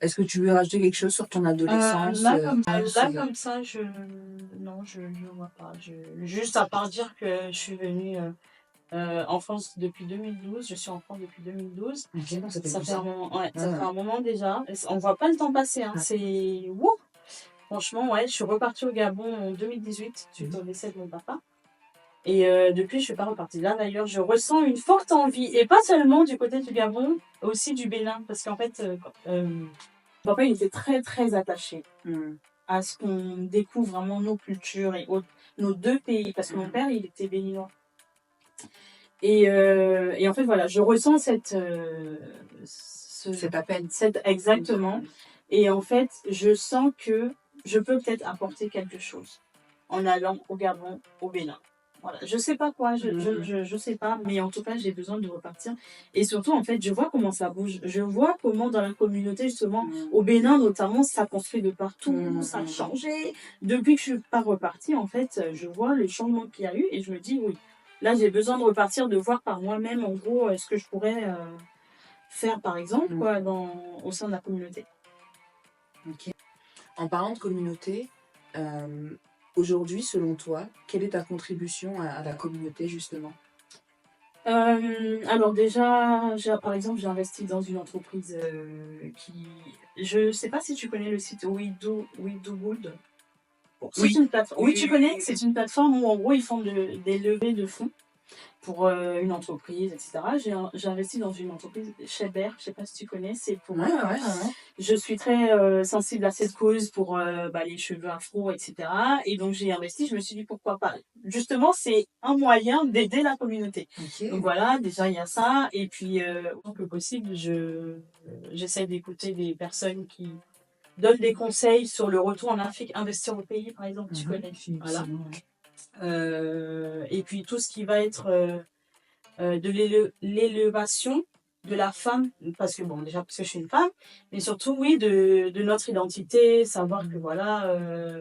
Est-ce que tu veux rajouter quelque chose sur ton adolescence? Là, comme ça, non, je ne vois pas. Juste à part dire que je suis venue en France depuis 2012. Je suis en France depuis 2012. Okay, bon, ça fait un moment déjà. On ne voit pas le temps passer. Hein. C'est... Wouh. Franchement, ouais, je suis repartie au Gabon en 2018 suite au décès de mon papa. Et depuis, je suis pas repartie. Là, d'ailleurs, je ressens une forte envie. Et pas seulement du côté du Gabon, aussi du Bénin. Parce qu'en fait, mon papa, il était très, très attaché à ce qu'on découvre vraiment nos cultures et nos deux pays. Parce que mon père, il était béninois. Et en fait, voilà, je ressens cet appel. Exactement. Et en fait, je sens que je peux peut-être apporter quelque chose en allant au Gabon, au Bénin. Voilà. Je sais pas quoi, je sais pas, mais en tout cas, j'ai besoin de repartir. Et surtout, en fait, je vois comment ça bouge. Je vois comment dans la communauté, justement, au Bénin notamment, ça construit de partout, ça a changé. Depuis que je suis pas repartie, en fait, je vois le changement qu'il y a eu et je me dis, oui, là, j'ai besoin de repartir, de voir par moi-même, en gros, ce que je pourrais faire, par exemple, quoi, au sein de la communauté. Ok. En parlant de communauté, aujourd'hui, selon toi, quelle est ta contribution à la communauté, justement? Alors déjà, par exemple, j'ai investi dans une entreprise qui... Je sais pas si tu connais le site We Do Good. C'est une plateforme. Oui, tu connais. C'est une plateforme où, en gros, ils font des levées de fonds pour une entreprise, etc. J'ai investi dans une entreprise, Sheber, je sais pas si tu connais, c'est pour... Je suis très sensible à cette cause pour les cheveux afro, etc. Et donc j'ai investi, je me suis dit pourquoi pas. Justement, c'est un moyen d'aider la communauté. Okay. Donc voilà, déjà il y a ça. Et puis, autant que possible, j'essaie d'écouter des personnes qui donnent des conseils sur le retour en Afrique, investir au pays, par exemple, tu connais. Voilà. Et puis tout ce qui va être de l'élévation de la femme, parce que bon, déjà parce que je suis une femme, mais surtout oui de notre identité, savoir que voilà,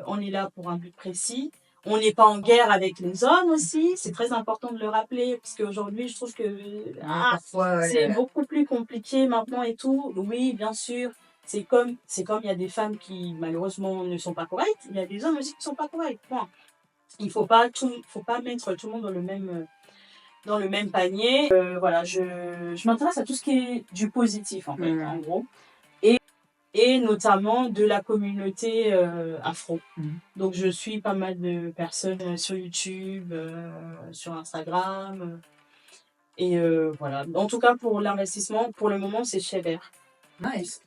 on est là pour un but précis, on n'est pas en guerre avec les hommes aussi, c'est très important de le rappeler, parce qu'aujourd'hui je trouve que parfois, c'est beaucoup plus compliqué maintenant et tout. Oui, bien sûr, c'est comme il y a des femmes qui malheureusement ne sont pas correctes, il y a des hommes aussi qui ne sont pas corrects. Point. Il faut pas mettre tout le monde dans le même panier. Voilà, je m'intéresse à tout ce qui est du positif en fait, en gros, et notamment de la communauté afro. Donc je suis pas mal de personnes sur YouTube, sur Instagram, et voilà. En tout cas pour l'investissement, pour le moment c'est Sheber. Nice.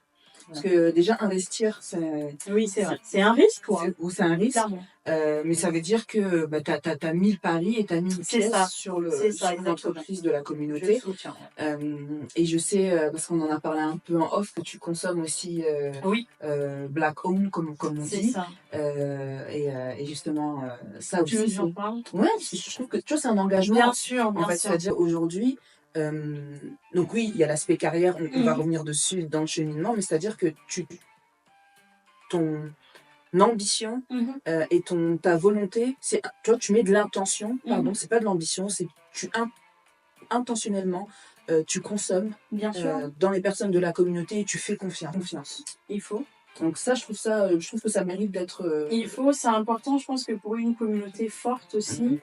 Parce que déjà, investir, c'est... Oui, c'est vrai. C'est un risque, quoi. C'est un risque. Mais ça veut dire que tu as mis le pari et tu as mis une pièce sur l'entreprise de la communauté. Et je sais, parce qu'on en a parlé un peu en off, que tu consommes aussi Black Owned, comme on dit. Ça. Et justement, ça aussi... Tu veux que j'en parle ? Ouais, je trouve que tu vois, c'est un engagement. Bien sûr, bien sûr. C'est-à-dire, aujourd'hui... donc oui, il y a l'aspect carrière, on va revenir dessus dans le cheminement, mais c'est-à-dire que ton ambition et ta volonté, tu vois, tu mets de l'intention, c'est pas de l'ambition, c'est intentionnellement, tu consommes Bien sûr, dans les personnes de la communauté et tu fais confiance. il faut. Donc ça, je trouve que ça mérite d'être... Il faut, c'est important, je pense que pour une communauté forte aussi,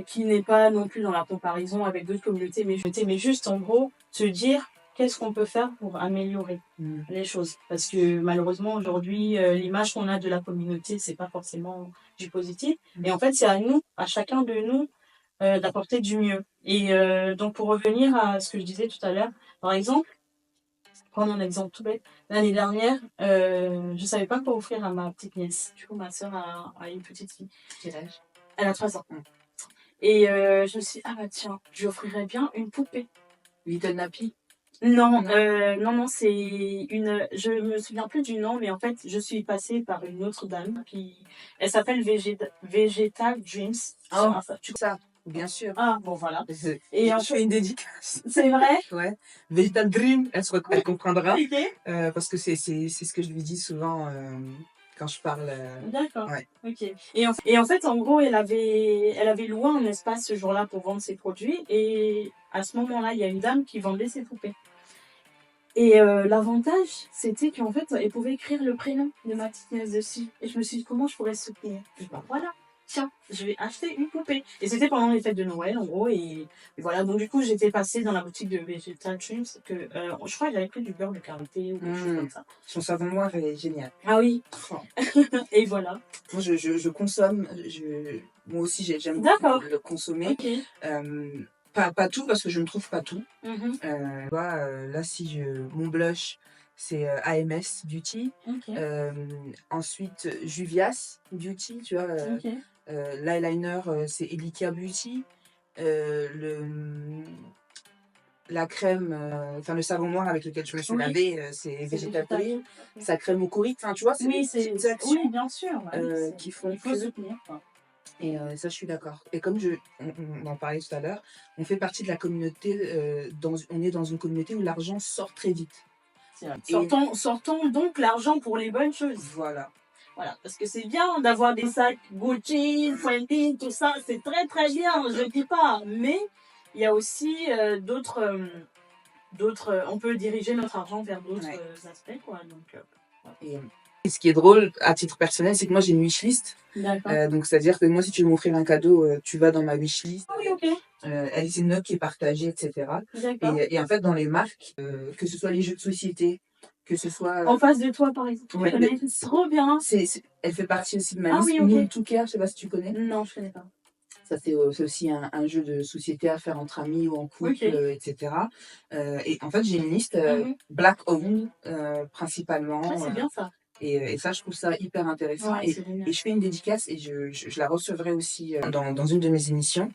qui n'est pas non plus dans la comparaison avec d'autres communautés, mais juste en gros, se dire qu'est-ce qu'on peut faire pour améliorer les choses. Parce que malheureusement, aujourd'hui, l'image qu'on a de la communauté, c'est pas forcément du positif. Et en fait, c'est à nous, à chacun de nous, d'apporter du mieux. Et donc, pour revenir à ce que je disais tout à l'heure, par exemple, prendre un exemple tout bête, l'année dernière, je savais pas quoi offrir à ma petite nièce. Du coup, ma sœur a une petite fille. Quel âge? Elle a 3 ans. Et je me suis dit, ah bah tiens, je lui offrirais bien une poupée. Little Nappy? Non, Non. non, c'est une. Je me souviens plus du nom, mais en fait, je suis passée par une autre dame qui. Elle s'appelle Vegetal Dreams. Oh, Tu... ça, bien sûr. Ah, bon, voilà. Et en je fais une dédicace. C'est vrai? Ouais. Vegetal Dream, elle comprendra. Ok. Parce que c'est ce que je lui dis souvent quand je parle. D'accord. Ouais. Ok. Et en fait, en gros, elle avait loué un espace ce jour-là pour vendre ses produits. Et à ce moment-là, il y a une dame qui vendait ses poupées. Et l'avantage, c'était qu'en fait, elle pouvait écrire le prénom de ma petite nièce dessus. Et je me suis dit, comment je pourrais soutenir? Et ben voilà, tiens, je vais acheter une poupée. Et c'était pendant les fêtes de Noël, en gros. Et voilà, donc du coup, j'étais passée dans la boutique de Vegetal Dreams, que je crois qu'elle avait pris du beurre de karité ou quelque chose comme ça. Son savon noir est génial. Ah oui. Oh. Et voilà. Moi, je consomme. Moi aussi, j'aime D'accord. le consommer. Ok. Pas tout, parce que je ne trouve pas tout. Là, mon blush, c'est AMS Beauty. Ok. Ensuite, Juvias Beauty, tu vois. Ok. L'eyeliner, c'est Elika Beauty. La crème, le savon noir avec lequel je me suis lavée, c'est Vegetal Dream. Sa crème au courrique, tu vois, c'est Oui, des petites actions oui, bien sûr. qui font il faut que... soutenir, quoi. Et ça, je suis d'accord. Et comme on en parlait tout à l'heure, on fait partie de la communauté, on est dans une communauté où l'argent sort très vite. Sortons donc l'argent pour les bonnes choses. Voilà. Voilà, parce que c'est bien d'avoir des sacs Gucci, Fendi, tout ça, c'est très très bien, je dis pas. Mais il y a aussi d'autres, on peut diriger notre argent vers d'autres aspects, quoi. Donc, Et ce qui est drôle, à titre personnel, c'est que moi j'ai une wishlist. D'accord. Donc c'est-à-dire que moi, si tu veux m'offrir un cadeau, tu vas dans ma wishlist. Ah oui, ok. Elle, c'est une note qui est partagée, etc. D'accord. Et en fait, dans les marques, que ce soit les jeux de société, que ce soit... En face de toi, par exemple. Ouais, C'est trop bien. Elle fait partie aussi de ma liste. Ah oui, ok. Moon to Care, je sais pas si tu connais. Non, je connais pas. Ça, c'est aussi un jeu de société à faire entre amis ou en couple, etc. Et en fait, j'ai une liste black owned, principalement. Ah, c'est bien ça. Et ça, je trouve ça hyper intéressant. Ouais, et je fais une dédicace et je la recevrai aussi dans une de mes émissions.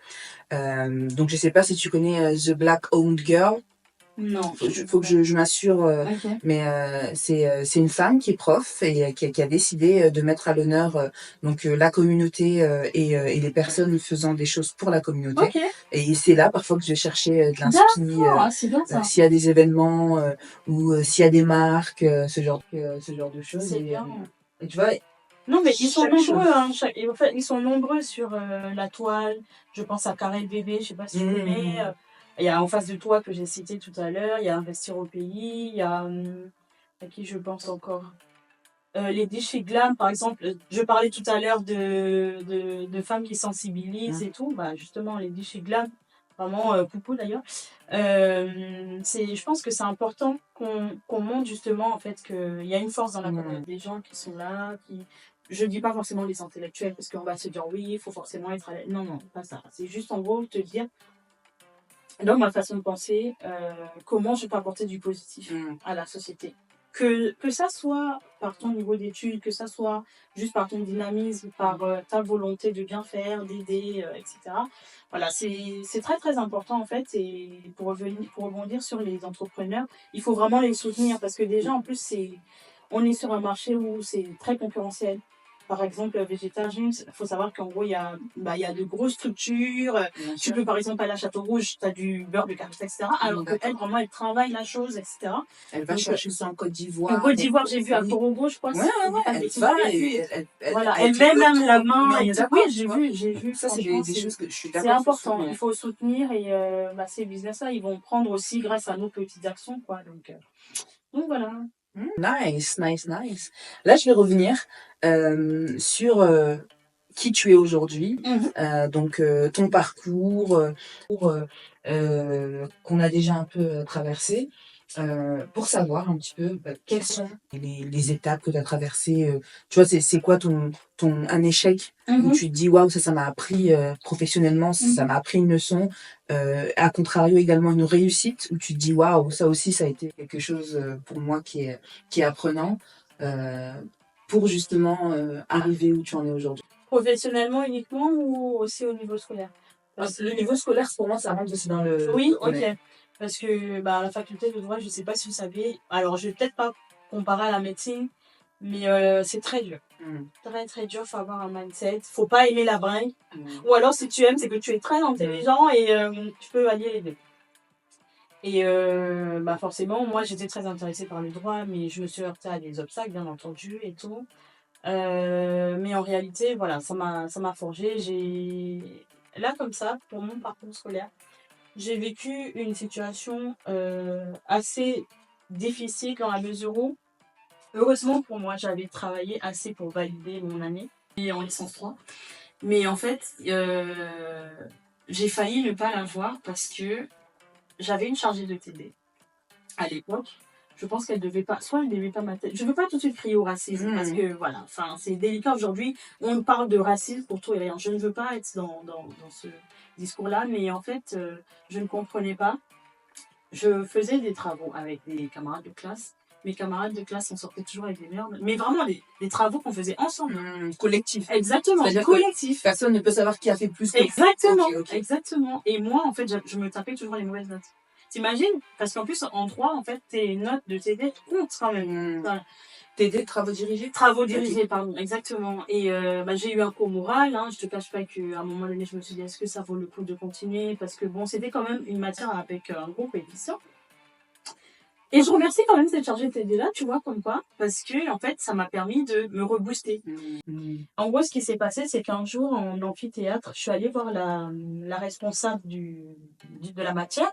Donc, je sais pas si tu connais The Black Owned Girl. Non. Faut que je m'assure. Mais c'est une femme qui est prof et qui a décidé de mettre à l'honneur la communauté et les personnes faisant des choses pour la communauté. Ok. Et c'est là parfois que je vais chercher de l'inspi. C'est bien ça. S'il y a des événements ou s'il y a des marques, ce genre de choses. C'est bien. Et tu vois. Non, mais ils sont nombreux. Hein, en fait, ils sont nombreux sur la toile. Je pense à Carré Bébé, je sais pas si tu connais. Il y a En face de toi que j'ai cité tout à l'heure. Il y a Investir au pays. Il y a à qui je pense encore. Les déchets glam, par exemple. Je parlais tout à l'heure de femmes qui sensibilisent et tout. Bah, justement, les déchets glam. Vraiment, coucou d'ailleurs. Je pense que c'est important qu'on montre justement en fait qu'il y a une force dans la communauté. Des gens qui sont là, je dis pas forcément les intellectuels parce qu'on va se dire oui, il faut forcément être à l'aise. Non, pas ça. C'est juste en gros te dire, dans ma façon de penser, comment je peux apporter du positif à la société. Que ça soit par ton niveau d'études, que ça soit juste par ton dynamisme, par ta volonté de bien faire, d'aider, etc. Voilà, c'est très très important en fait. Et pour rebondir sur les entrepreneurs, il faut vraiment les soutenir parce que déjà en plus on est sur un marché où c'est très concurrentiel. par exemple, végétarien, il faut savoir qu'en gros, il y a de grosses structures. Bien Tu sûr. peux, par exemple, aller à Château Rouge, tu as du beurre de karité, etc. Alors D'accord. qu'elle, vraiment, elle travaille la chose, etc. Elle va Donc, chercher ça en Côte en d'Ivoire. Côte d'Ivoire, j'ai vu à Oui. Corogo, je crois. Ouais, si je ouais, dis ouais, pas de elle bêtises. va Et puis, et voilà, elle elle fait met le même la tour. main Mais on et est tout. Oui, d'accord, tu vois. j'ai vu, Ça, c'est franchement, des choses que je suis c'est d'accord, il faut important. soutenir. Il faut soutenir et ces business-là, ils vont prendre aussi grâce à nos petites actions, quoi. Donc voilà. Nice, nice, nice. Là, je vais revenir sur qui tu es aujourd'hui, donc ton parcours, qu'on a déjà un peu traversé, pour savoir un petit peu quelles sont les étapes que tu as traversées. Tu vois, c'est quoi un échec où tu te dis, waouh, ça m'a appris professionnellement, ça m'a appris une leçon. À contrario, également une réussite où tu te dis, waouh, ça aussi, ça a été quelque chose pour moi qui est apprenant pour justement arriver où tu en es aujourd'hui. Professionnellement uniquement ou aussi au niveau scolaire? Le niveau scolaire, pour moi, ça rentre aussi dans le... Oui, ok. Ouais. Parce que à la faculté de droit, je sais pas si vous savez, alors je vais peut-être pas comparer à la médecine, mais c'est très dur. Très très dur, faut avoir un mindset, faut pas aimer la bringue. Ou alors si tu aimes, c'est que tu es très intelligent et tu peux allier les deux. Et forcément, moi j'étais très intéressée par le droit, mais je me suis heurtée à des obstacles, bien entendu, et tout. Mais en réalité, voilà, ça m'a forgé. Là, comme ça, pour mon parcours scolaire, j'ai vécu une situation assez difficile dans la mesure où, heureusement pour moi, j'avais travaillé assez pour valider mon année et en licence 3. Mais en fait, j'ai failli ne pas l'avoir parce que j'avais une chargée de TD à l'époque. Je pense qu'elle devait pas, soit elle devait pas m'attendre. Je veux pas tout de suite crier au racisme parce que voilà, enfin c'est délicat aujourd'hui. On parle de racisme pour tout et rien. Je ne veux pas être dans ce discours-là, mais en fait, je ne comprenais pas. Je faisais des travaux avec des camarades de classe. Mes camarades de classe, on sortait toujours avec des merdes. Mais vraiment, les travaux qu'on faisait ensemble. Collectif. Exactement, C'est-à-dire collectif. Personne ne peut savoir qui a fait plus que... Exactement, Ok. exactement. Et moi, en fait, je me tapais toujours les mauvaises notes. T'imagines? Parce qu'en plus, en 3, en fait, tes notes de TD comptent quand même. Voilà. TD, travaux dirigés? Travaux dirigés, pardon, exactement. Et j'ai eu un cours moral, hein. Je te cache pas qu'à un moment donné, je me suis dit, est-ce que ça vaut le coup de continuer? Parce que bon, c'était quand même une matière avec un gros coefficient. Et je remercie quand même cette chargée de TD-là, tu vois, comme quoi, parce que, en fait, ça m'a permis de me rebooster. En gros, ce qui s'est passé, c'est qu'un jour, en amphithéâtre, je suis allée voir la responsable de la matière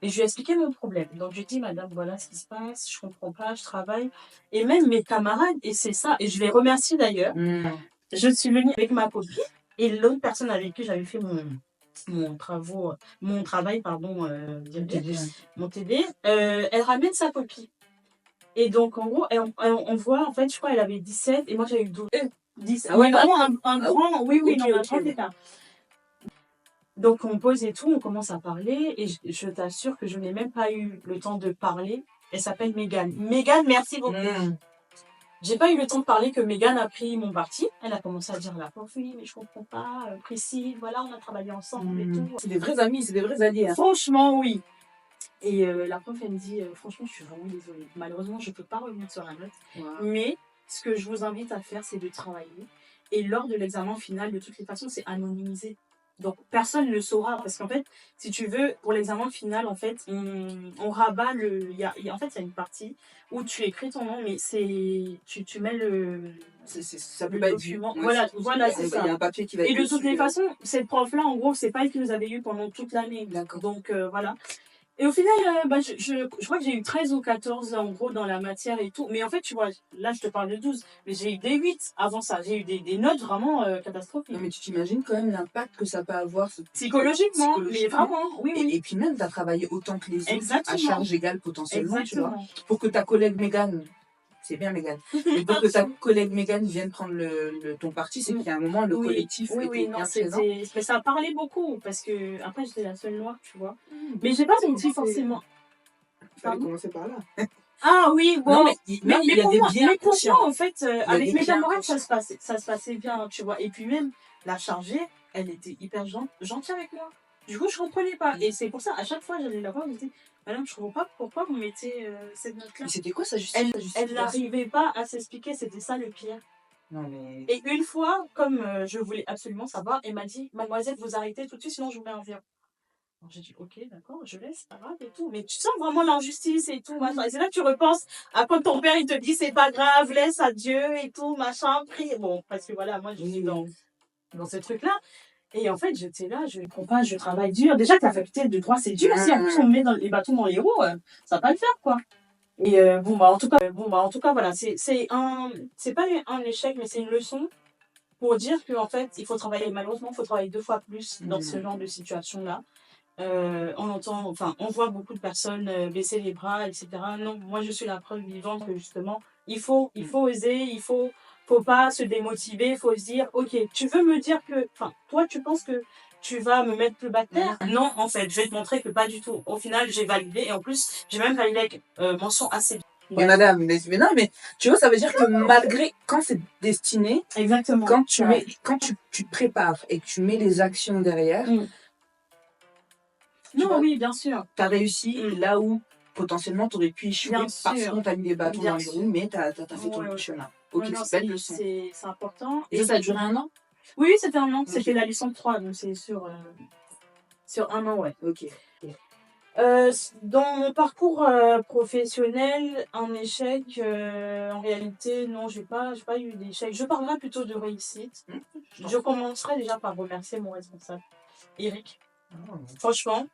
et je lui ai expliqué mon problème. Donc, je lui ai dit, madame, voilà ce qui se passe, je comprends pas, je travaille. Et même mes camarades, et c'est ça, et je les remercie d'ailleurs. Je suis venue avec ma copine et l'autre personne avec qui j'avais fait mon travail, mon TD, elle ramène sa copie. Et donc, en gros, on voit, en fait, je crois qu'elle avait 17 et moi j'avais eu 12. 10. Ah ouais, vraiment un grand, oui, ok, non, un grand écart. Donc, on pose et tout, on commence à parler et je t'assure que je n'ai même pas eu le temps de parler. Elle s'appelle Mégane. Mégane, merci beaucoup. J'ai pas eu le temps de parler que Mégane a pris mon parti. Elle a commencé à dire la prof, oui, mais je comprends pas, Priscille, voilà, on a travaillé ensemble et tout. C'est des vrais amis, c'est des vrais alliés. Hein. Franchement, oui. Et la prof, elle me dit, franchement, je suis vraiment désolée. Malheureusement, je ne peux pas revenir sur la note. Wow. Mais ce que je vous invite à faire, c'est de travailler. Et lors de l'examen final, de toutes les façons, c'est anonymisé. Donc, personne ne le saura. Parce qu'en fait, si tu veux, pour l'examen final, en fait, on rabat le... en fait, il y a une partie où tu écris ton nom, mais tu mets le... ça peut pas être vu. Voilà, c'est ça. Il y a un papier qui va être Et de toutes les façons, cette prof-là, en gros, c'est pas elle qui nous avait eu pendant toute l'année. D'accord. Donc, voilà. Et au final, je crois que j'ai eu 13 ou 14 en gros dans la matière et tout. Mais en fait, tu vois, là, je te parle de 12. Mais j'ai eu des 8 avant ça. J'ai eu des notes vraiment catastrophiques. Non, mais tu t'imagines quand même l'impact que ça peut avoir psychologiquement. Mais vraiment, oui. Et puis même, tu as travaillé autant que les autres. Exactement. À charge égale potentiellement, exactement. Tu vois. Pour que ta collègue Mégane... C'est bien, Mégane. Et pour que ta collègue Mégane vienne prendre ton parti, c'est qu'il y a un moment, le collectif était bien présent. Mais ça parlait beaucoup, parce que après, j'étais la seule noire, tu vois. Mais j'ai pas senti forcément... Il fallait commencer par là. Ah oui, bon. Non, mais il y a des biens conscients. En fait, avec mes camarades, ça se passait bien, tu vois. Et puis même, la chargée, elle était hyper gentille avec moi. Du coup, je comprenais pas. Et c'est pour ça, à chaque fois, j'allais la voir, je me disais, madame, je comprends pas pourquoi vous mettez cette note-là. Mais c'était quoi ça justification? Elle n'arrivait pas à s'expliquer, c'était ça le pire. Non, mais... Et une fois, comme je voulais absolument savoir, elle m'a dit, mademoiselle, vous arrêtez tout de suite, sinon je vous mets un verre. Alors, j'ai dit, ok, d'accord, je laisse, pas grave et tout. Mais tu sens vraiment l'injustice et tout, machin. Et c'est là que tu repenses à quand ton père, il te dit, c'est pas grave, laisse à Dieu et tout, machin, prie. Bon, parce que voilà, moi, je suis dans ce truc-là. Et en fait, j'étais là, je comprends pas, je travaille dur. Déjà que la faculté de droit, c'est dur. Si en plus on me met les bâtons dans les roues, ça va pas le faire, quoi. Et en tout cas, voilà, c'est pas un échec, mais c'est une leçon pour dire qu'en fait, il faut travailler, malheureusement, il faut travailler 2 fois plus dans ce genre de situation-là. On voit beaucoup de personnes baisser les bras, etc. Non, moi, je suis la preuve vivante que justement, il faut oser, faut pas se démotiver, il faut se dire, ok, tu veux me dire que, enfin, toi, tu penses que tu vas me mettre plus bas de terre? Non, en fait, je vais te montrer que pas du tout. Au final, j'ai validé et en plus, j'ai même validé avec mention assez bien. Oui, madame, mais non, mais tu vois, ça veut dire que malgré, quand c'est destiné, Exactement. quand tu te prépares et que tu mets les actions derrière, Non, vois, oui, bien sûr. tu as réussi là où potentiellement tu aurais pu échouer Bien parce sûr. qu'on t'a mis des bâtons Bien dans les sûr. roues, mais tu as fait ton Ouais. chemin. Ok, Ouais, non, c'est belle leçon. c'est important. Et ça a duré 1 an? Oui, c'était 1 an. Ok. C'était la licence 3, donc c'est sur 1 an, ouais. Ok. Dans mon parcours professionnel, un échec, en réalité, non, j'ai pas eu d'échec. Je parlerai plutôt de réussite. Je commencerai déjà par remercier mon responsable, Eric. Franchement.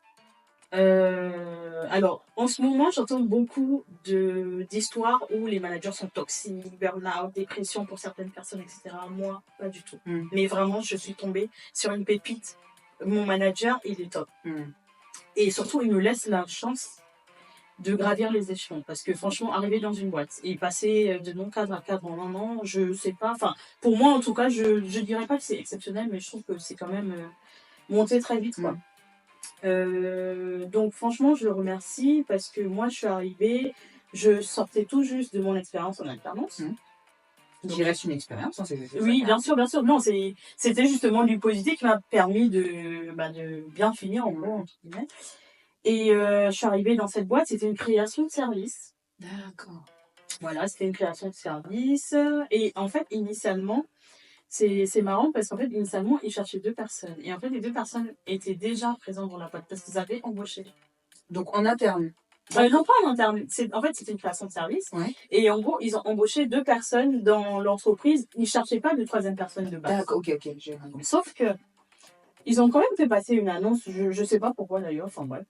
Alors, en ce moment, j'entends beaucoup d'histoires où les managers sont toxiques, burn-out, dépression pour certaines personnes, etc. Moi, pas du tout. Mais vraiment, je suis tombée sur une pépite. Mon manager, il est top. Et surtout, il me laisse la chance de gravir les échelons. Parce que franchement, arriver dans une boîte et passer de non-cadre à cadre en 1 an, je sais pas. Enfin, pour moi, en tout cas, je dirais pas que c'est exceptionnel, mais je trouve que c'est quand même monté très vite, quoi. Donc franchement, je le remercie parce que moi, je suis arrivée, je sortais tout juste de mon expérience en alternance. Il reste une expérience, hein, oui, bien sûr, bien sûr. Non, c'était justement du positif qui m'a permis de bien finir, en gros, entre guillemets. Et je suis arrivée dans cette boîte, c'était une création de service. D'accord. Voilà, c'était une création de service. Et en fait, initialement, c'est marrant parce qu'en fait, initialement, ils cherchaient 2 personnes. Et en fait, les 2 personnes étaient déjà présentes dans la boîte parce qu'ils avaient embauché. Donc en interne? Non, pas en interne. En fait, c'était une création de service. Ouais. Et en gros, ils ont embauché 2 personnes dans l'entreprise. Ils ne cherchaient pas de 3e personne de base. D'accord, ok, j'ai compris. Sauf que ils ont quand même fait passer une annonce. Je ne sais pas pourquoi d'ailleurs. Enfin bref.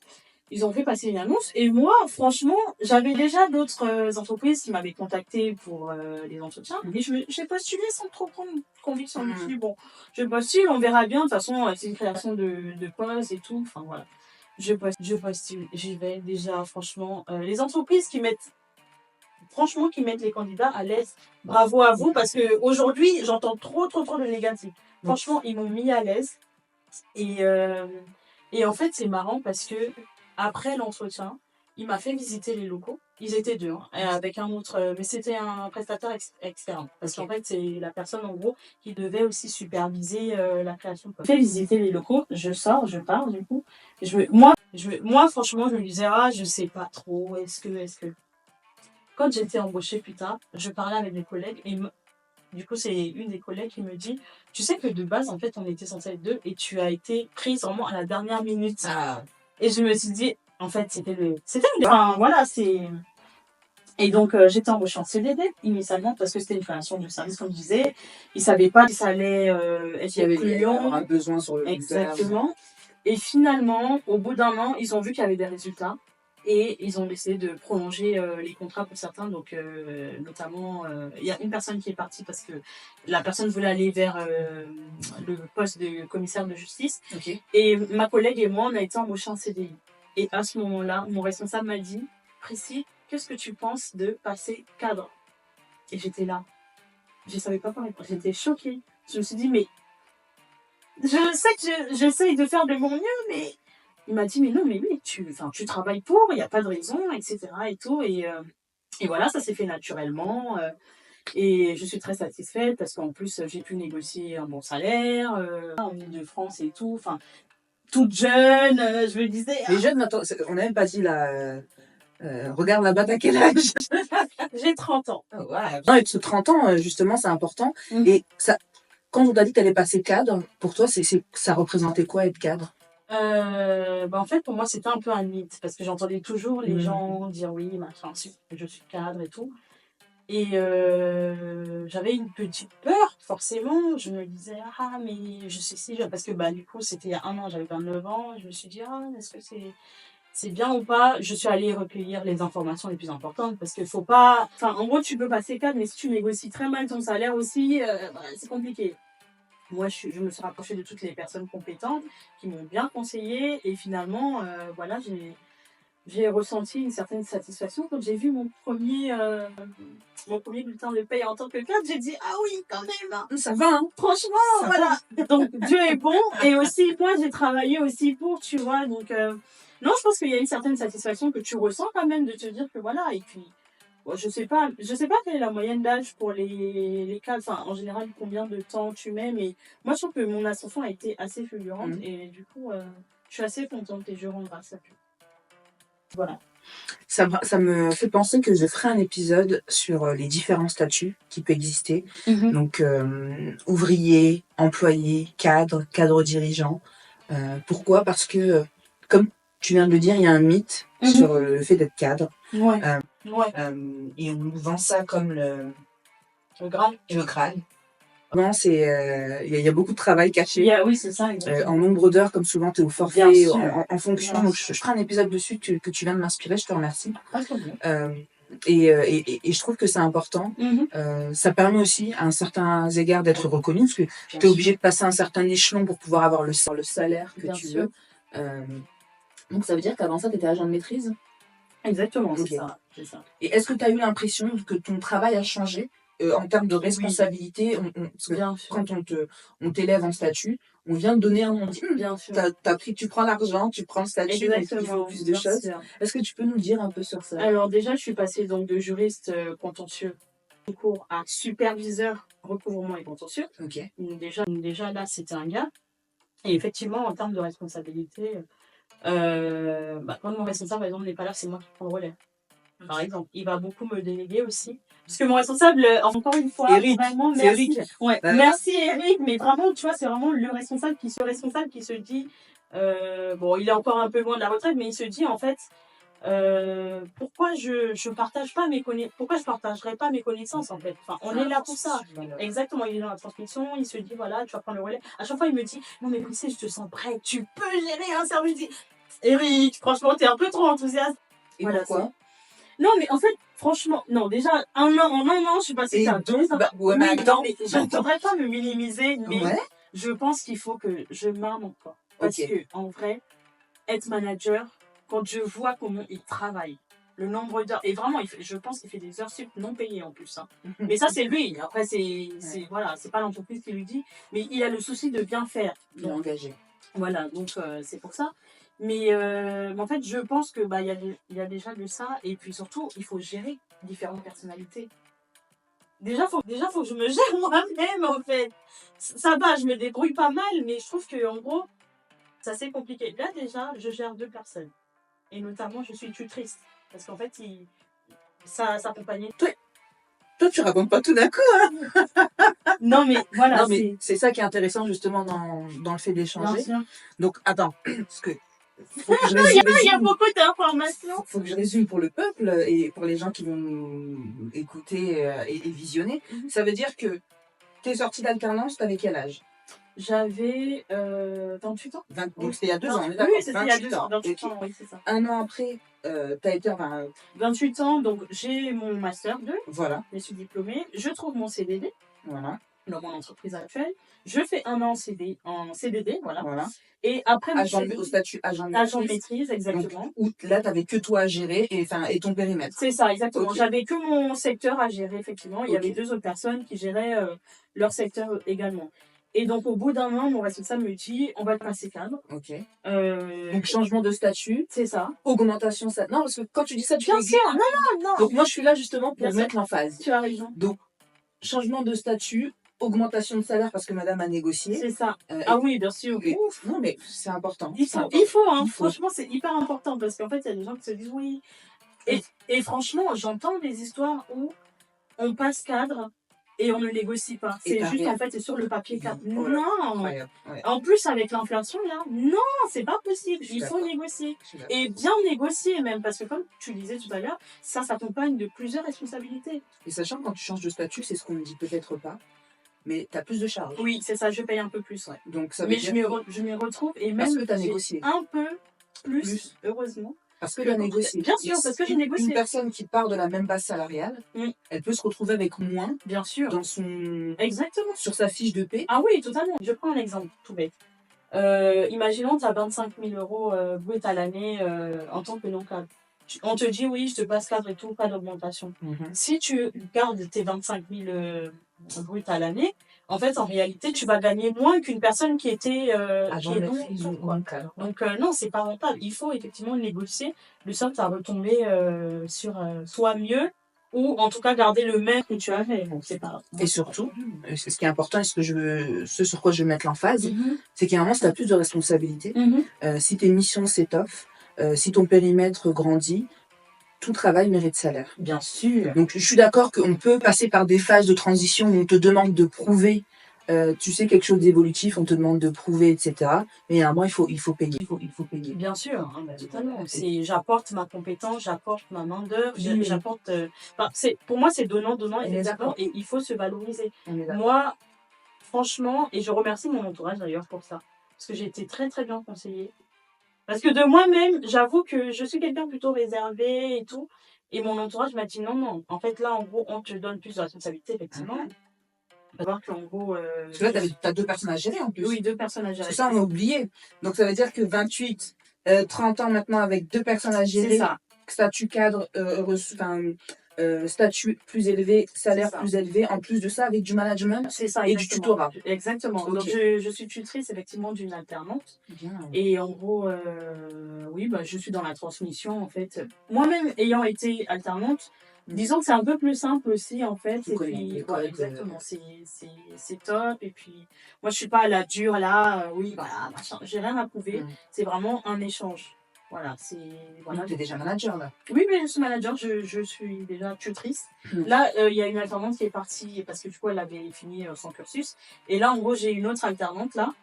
Ils ont fait passer une annonce. Et moi, franchement, j'avais déjà d'autres entreprises qui m'avaient contacté pour les entretiens. Et j'ai postulé sans trop prendre conviction. Je me suis dit, bon, je postule, on verra bien. De toute façon, c'est une création de poste et tout. Enfin voilà. Je postule, j'y vais déjà, franchement. Les entreprises qui mettent les candidats à l'aise, bravo à vous, parce qu'aujourd'hui, j'entends trop de négatifs. Franchement, ils m'ont mis à l'aise. Et en fait, c'est marrant parce que après l'entretien, il m'a fait visiter les locaux. Ils étaient 2, avec un autre, mais c'était un prestataire externe. Parce qu'en fait, c'est la personne, en gros, qui devait aussi superviser la création de poste. Il fait visiter les locaux, je sors, je pars, du coup. Moi, franchement, je me disais, je sais pas trop, est-ce que... Quand j'étais embauchée plus tard, je parlais avec mes collègues et du coup, c'est une des collègues qui me dit, tu sais que de base, en fait, on était censés être 2 et tu as été prise vraiment à la dernière minute. Et je me suis dit, en fait, enfin, voilà, c'est... Et donc, j'étais embauchée en CDD initialement parce que c'était une création de service, comme je disais. Ils ne savaient pas si ça allait être plus long. Un besoin sur le Exactement. Et finalement, au bout d'1 an, ils ont vu qu'il y avait des résultats. Et ils ont décidé de prolonger les contrats pour certains. Donc, notamment, il y a une personne qui est partie parce que la personne voulait aller vers le poste de commissaire de justice. Okay. Et ma collègue et moi, on a été embauchés en CDI. Et à ce moment-là, mon responsable m'a dit, Priscille, qu'est-ce que tu penses de passer cadre? Et j'étais là. Je ne savais pas quoi répondre. J'étais choquée. Je me suis dit, mais je sais que j'essaye de faire de mon mieux, mais... Il m'a dit, mais non, mais oui, tu travailles pour, il n'y a pas de raison, etc. Et tout. Et voilà, ça s'est fait naturellement. Et je suis très satisfaite parce qu'en plus, j'ai pu négocier un bon salaire en Île-de-France et tout. Enfin, toute jeune, je me disais... Les jeunes, attends, on n'a même pas dit là... Regarde là-bas, t'as quel âge? J'ai 30 ans. Oh, ouais. Non, et que 30 ans, justement, c'est important. Et ça, quand on t'a dit que t'allais passer cadre, pour toi, ça représentait quoi être cadre? En fait, pour moi, c'était un peu un mythe parce que j'entendais toujours les Mhm. gens dire oui, machin, je suis cadre et tout. Et j'avais une petite peur, forcément. Je me disais, ah, mais je sais si, parce que du coup, c'était il y a 1 an, j'avais 29 ans. Je me suis dit, ah, est-ce que c'est bien ou pas? Je suis allée recueillir les informations les plus importantes parce qu'il faut pas. Enfin, en gros, tu peux passer cadre, mais si tu négocies très mal ton salaire aussi, c'est compliqué. Moi, je me suis rapprochée de toutes les personnes compétentes qui m'ont bien conseillé et finalement, voilà, j'ai ressenti une certaine satisfaction quand j'ai vu mon premier bulletin de paye en tant que cadre. J'ai dit, ah oui, quand même, hein. Ça va, hein? Franchement, Ça voilà. Donc, Dieu est bon. Et aussi, moi, j'ai travaillé aussi pour, tu vois. Donc, non, je pense qu'il y a une certaine satisfaction que tu ressens quand même de te dire que voilà. Et puis, bon, je sais pas quelle est la moyenne d'âge pour les cadres. Enfin, en général, combien de temps tu mets. Mais moi, je trouve que mon ascension a été assez fulgurante. Et du coup, je suis assez contente et je rends grâce à Dieu. Voilà. Ça me fait penser que je ferai un épisode sur les différents statuts qui peuvent exister. Donc, ouvrier, employé, cadre dirigeant. Pourquoi? Parce que, comme tu viens de le dire, il y a un mythe sur le fait d'être cadre. Ouais. Et on nous vend ça comme le Graal. Non, il y a beaucoup de travail caché. Oui, c'est ça. En nombre d'heures, comme souvent, tu es au forfait, en fonction. Bien Donc, je ferai un épisode dessus que tu viens de m'inspirer, je te remercie. Ah, c'est bien. Et je trouve que c'est important. Ça permet aussi, à un certain égard, d'être reconnu, parce que tu es obligé de passer un certain échelon pour pouvoir avoir le salaire que tu veux. Donc, ça veut dire qu'avant ça, tu étais agent de maîtrise? Exactement, Okay. c'est ça. Et est-ce que tu as eu l'impression que ton travail a changé en termes de responsabilité? Parce que quand on t'élève en statut, on vient de donner un nom. Bien sûr. Tu prends l'argent, tu prends le statut, mais il faut plus de choses. Sûr. Est-ce que tu peux nous dire un peu sur ça? Alors déjà, je suis passée donc de juriste contentieux concours à superviseur recouvrement et contentieux. Ok. Déjà là, c'était un gars. Et effectivement, en termes de responsabilité, quand mon responsable, par exemple, n'est pas là, c'est moi qui prends le relais. Par exemple, il va beaucoup me déléguer aussi. Parce que mon responsable, encore une fois, Eric, vraiment, merci. Eric. Ouais, merci Eric, mais vraiment, tu vois, c'est vraiment le responsable qui se dit, il est encore un peu loin de la retraite, mais il se dit, en fait, pourquoi je partagerais pas mes connaissances, en fait. Enfin, on est là pour ça. Exactement, il est dans la transmission, il se dit, voilà, tu vas prendre le relais. À chaque fois, il me dit, non, mais Priscille, je te sens prête, tu peux gérer un service. Eric, franchement, t'es un peu trop enthousiaste. Et voilà, pourquoi? Non, mais en fait, franchement, non, déjà, en un an, je suis passée ça. Et donc, je ne devrais pas me minimiser, mais je pense qu'il faut que je m'arme encore. Parce que, en vrai, être manager, quand je vois comment il travaille, le nombre d'heures, et vraiment, je pense qu'il fait des heures sup non payées en plus. Hein. Mais ça, c'est lui. Après, c'est pas l'entreprise qui lui dit, mais il a le souci de bien faire. Il est engagé. Voilà, donc c'est pour ça. Mais en fait, je pense que il y a déjà de ça, et puis surtout, il faut gérer différentes personnalités. Déjà, faut que je me gère moi-même, en fait. Ça va, je me débrouille pas mal, mais je trouve que en gros, c'est assez compliqué. Là, déjà, je gère 2 personnes, et notamment, je suis tutrice, parce qu'en fait, ça s'accompagnait. Toi, tu racontes pas tout d'un coup, hein. Non, mais voilà. Non, mais c'est ça qui est intéressant, justement, dans le fait d'échanger. Donc, attends, parce que il y a beaucoup d'informations. Faut que je résume pour le peuple et pour les gens qui vont nous écouter et visionner. Ça veut dire que t'es sortie d'alternance, t'avais quel âge? J'avais 28 ans. Donc c'était il y a 2 ans, on est d'accord. Oui, c'était il y a 2 ans. 28 ans, oui, c'est ça. 1 an après, t'as été... 28 ans, donc j'ai mon master 2. Voilà. Je suis diplômée. Je trouve mon CDD. Voilà. Dans mon entreprise actuelle. Je fais 1 an en CDD, voilà. Et après, au statut agent de maîtrise, exactement. Donc, là, tu n'avais que toi à gérer et ton périmètre. C'est ça, exactement. Okay. J'avais que mon secteur à gérer, effectivement. Il y avait 2 autres personnes qui géraient leur secteur également. Et donc, au bout d'1 an, mon responsable me dit, on va te passer cadre. Ok. Donc, changement de statut. C'est ça. Augmentation. Non, parce que quand tu dis ça, tu Bien sûr, non. Donc, moi, je suis là justement pour mettre l'emphase. Tu as raison. Donc, changement de statut, augmentation de salaire parce que madame a négocié. C'est ça. Oui, bien sûr. Non, mais c'est important. Il faut, hein. Franchement, c'est hyper important parce qu'en fait, il y a des gens qui se disent oui, Et franchement, j'entends des histoires où on passe cadre et on ne négocie pas. Et C'est t'as juste, rien. en fait, c'est sur le papier cadre. Ouais. Non. Incroyable. Ouais. En plus, avec l'inflation, là, non, c'est pas possible. Je suis Il faut d'accord. négocier. Je suis d'accord. Et bien négocier, même, parce que comme tu disais tout à l'heure, ça s'accompagne de plusieurs responsabilités. Et sachant que quand tu changes de statut, c'est ce qu'on ne dit peut-être pas, mais tu as plus de charges. Oui, c'est ça, je paye un peu plus, ouais. Donc ça veut Mais dire je m'y retrouve et parce même que tu as j'ai négocié. un peu plus, Plus. heureusement. Parce que Que tu as quand- négocié. Bien sûr, parce que j'ai négocié. Une personne qui part de la même base salariale, elle peut se retrouver avec moins Bien sûr. dans son... Exactement. sur sa fiche de paie. Ah oui, totalement. Je prends un exemple tout bête. Imaginons, tu as 25 000 euros brut à l'année en tant que non-cadre. On te dit, oui, je te passe cadre et tout, pas d'augmentation. Si tu gardes tes 25 000 bruts à l'année, en fait, en réalité, tu vas gagner moins qu'une personne qui était qui est non-cadre. Donc, non, c'est pas rentable. Il faut effectivement négocier de sorte à retomber sur soit mieux ou en tout cas garder le même que tu avais. Donc, c'est pas... Et surtout, ce qui est important et ce sur quoi je veux mettre l'emphase, c'est qu'à un moment, si tu as plus de responsabilités, si tes missions s'étoffent, si ton périmètre grandit, tout travail mérite salaire. Bien sûr. Donc je suis d'accord qu'on peut passer par des phases de transition où on te demande de prouver, tu sais, quelque chose d'évolutif, on te demande de prouver, etc. Mais à un moment, il faut payer. Il faut payer. Bien sûr, hein, totalement. J'apporte ma compétence, j'apporte ma main-d'œuvre, j'apporte. Pour moi, c'est donnant, effectivement, et il faut se valoriser. Moi, franchement, et je remercie mon entourage d'ailleurs pour ça, parce que j'ai été très très bien conseillée. Parce que de moi-même, j'avoue que je suis quelqu'un plutôt réservé et tout. Et mon entourage m'a dit non. En fait, là, en gros, on te donne plus de responsabilité, effectivement. On va voir qu'en gros. Parce que là, tu as 2 personnes à gérer en plus. Oui, 2 personnes à gérer. C'est ça, on a oublié. Donc ça veut dire que 28, 30 ans maintenant avec 2 personnes à gérer. C'est ça. Statut cadre, statut plus élevé, salaire plus élevé, en plus de ça, avec du management c'est ça, et du tutorat. Exactement. Okay. Donc, je suis tutrice, effectivement, d'une alternante. Bien. Et en gros, oui, je suis dans la transmission, en fait. Moi-même, ayant été alternante, disons que c'est un peu plus simple aussi, en fait. Et puis, exactement, c'est top. Et puis, moi, je suis pas à la dure, là, oui, voilà, machin. J'ai rien à prouver. C'est vraiment un échange. Voilà, c'est. Voilà. Tu es déjà manager là. Oui, mais je suis manager, je suis déjà tutrice. Là, il y a une alternante qui est partie parce que du coup, elle avait fini son cursus. Et là, en gros, j'ai une autre alternante là.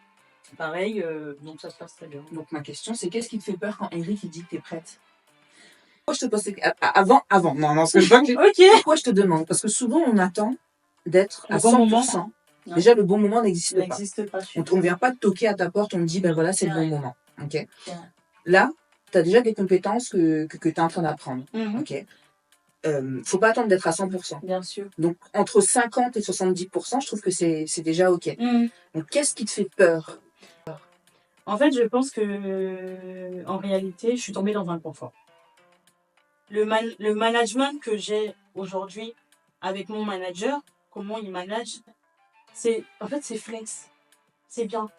Pareil, donc ça se passe très bien. Donc ma question, c'est qu'est-ce qui te fait peur quand Eric il dit que tu es prête? Pourquoi je te pose avant. Non, ce que je veux dire. Ok. Pourquoi je te demande? Parce que souvent, on attend d'être à 100%. Ouais. Déjà, le bon moment n'existe pas. On ne vient pas te toquer à ta porte, on te dit, ben voilà, c'est le bon moment. Ok. Ouais. Là, tu as déjà des compétences que tu es en train d'apprendre. Ok. Faut pas attendre d'être à 100%. Bien sûr. Donc, entre 50 et 70%, je trouve que c'est déjà ok. Donc, qu'est-ce qui te fait peur? En fait, je pense que, en réalité, je suis tombée dans un confort. Le management que j'ai aujourd'hui avec mon manager, comment il manage, c'est flex. C'est bien.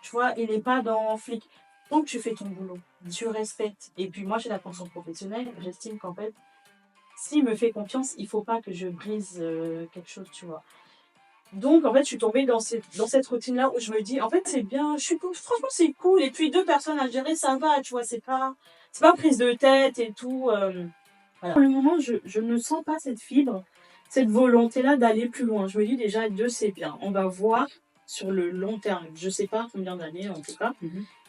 Tu vois, il n'est pas dans flic. Donc, tu fais ton boulot. Tu respectes. Et puis, moi, j'ai la conscience professionnelle. J'estime qu'en fait, s'il me fait confiance, il ne faut pas que je brise quelque chose, tu vois. Donc, en fait, je suis tombée dans cette routine-là où je me dis, en fait, c'est bien. Franchement, c'est cool. Et puis, 2 personnes à gérer, ça va, tu vois. C'est pas prise de tête et tout. Voilà. Pour le moment, je ne sens pas cette fibre, cette volonté-là d'aller plus loin. Je me dis déjà, 2, c'est bien. On va voir sur le long terme. Je sais pas combien d'années, en tout cas.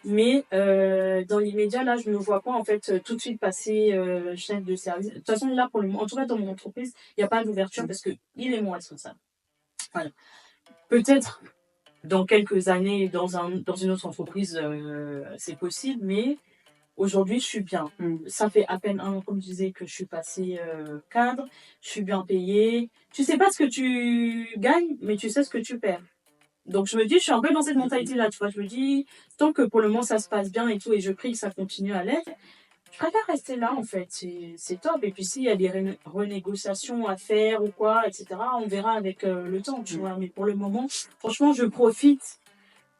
Mais dans l'immédiat, là, je ne me vois pas, en fait, tout de suite passer chef de service. De toute façon, là, pour le moment, en tout cas, dans mon entreprise, il n'y a pas d'ouverture parce qu'il est mon responsable. Voilà. Peut-être, dans quelques années, dans une autre entreprise, c'est possible, mais aujourd'hui, je suis bien. Ça fait à peine 1 an, comme je disais, que je suis passée cadre. Je suis bien payée. Tu sais pas ce que tu gagnes, mais tu sais ce que tu perds. Donc, je me dis, je suis un peu dans cette mentalité-là, tu vois. Je me dis, tant que pour le moment, ça se passe bien et tout, et je prie que ça continue à l'être, je préfère rester là, en fait. C'est top. Et puis, s'il y a des renégociations à faire ou quoi, etc., on verra avec le temps, tu vois. Mais pour le moment, franchement, je profite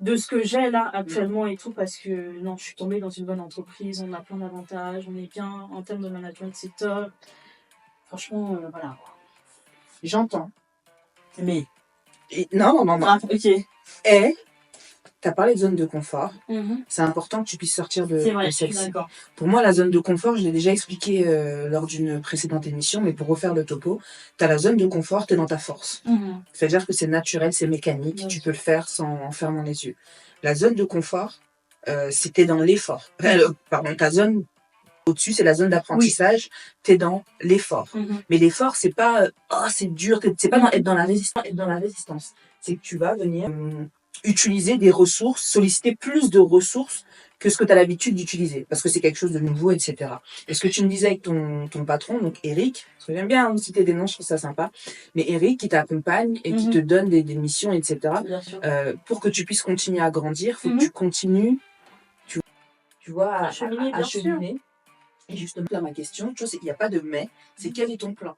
de ce que j'ai là actuellement et tout, parce que non, je suis tombée dans une bonne entreprise, on a plein d'avantages, on est bien en termes de management, c'est top. Franchement, voilà. J'entends. Mais. Non. Ah, ok. Et tu as parlé de zone de confort. Mhm. C'est important que tu puisses sortir C'est de vrai, je suis celle-ci. d'accord. Pour moi, la zone de confort, je l'ai déjà expliqué lors d'une précédente émission, mais pour refaire le topo, tu as la zone de confort, tu es dans ta force. Mhm. C'est-à-dire que c'est naturel, c'est mécanique, Bien tu sûr. peux le faire en fermant les yeux. La zone de confort, c'est t'es dans l'effort. Pardon, ta zone au-dessus, c'est la zone d'apprentissage, t'es dans l'effort. Mhm. Mais l'effort, c'est pas oh c'est dur, c'est pas être dans la résistance. C'est que tu vas venir utiliser des ressources, solliciter plus de ressources que ce que tu as l'habitude d'utiliser, parce que c'est quelque chose de nouveau, etc. Et ce que tu me disais avec ton patron, donc Eric, parce que j'aime bien citer des noms, je trouve ça sympa, mais Eric qui t'accompagne et qui te donne des missions, etc. Bien sûr. Pour que tu puisses continuer à grandir, faut que Mhm. tu continues, tu vois, à Cheminer, bien sûr. cheminer. Et justement, là, ma question, tu vois, il n'y a pas de mais, c'est quel est ton plan?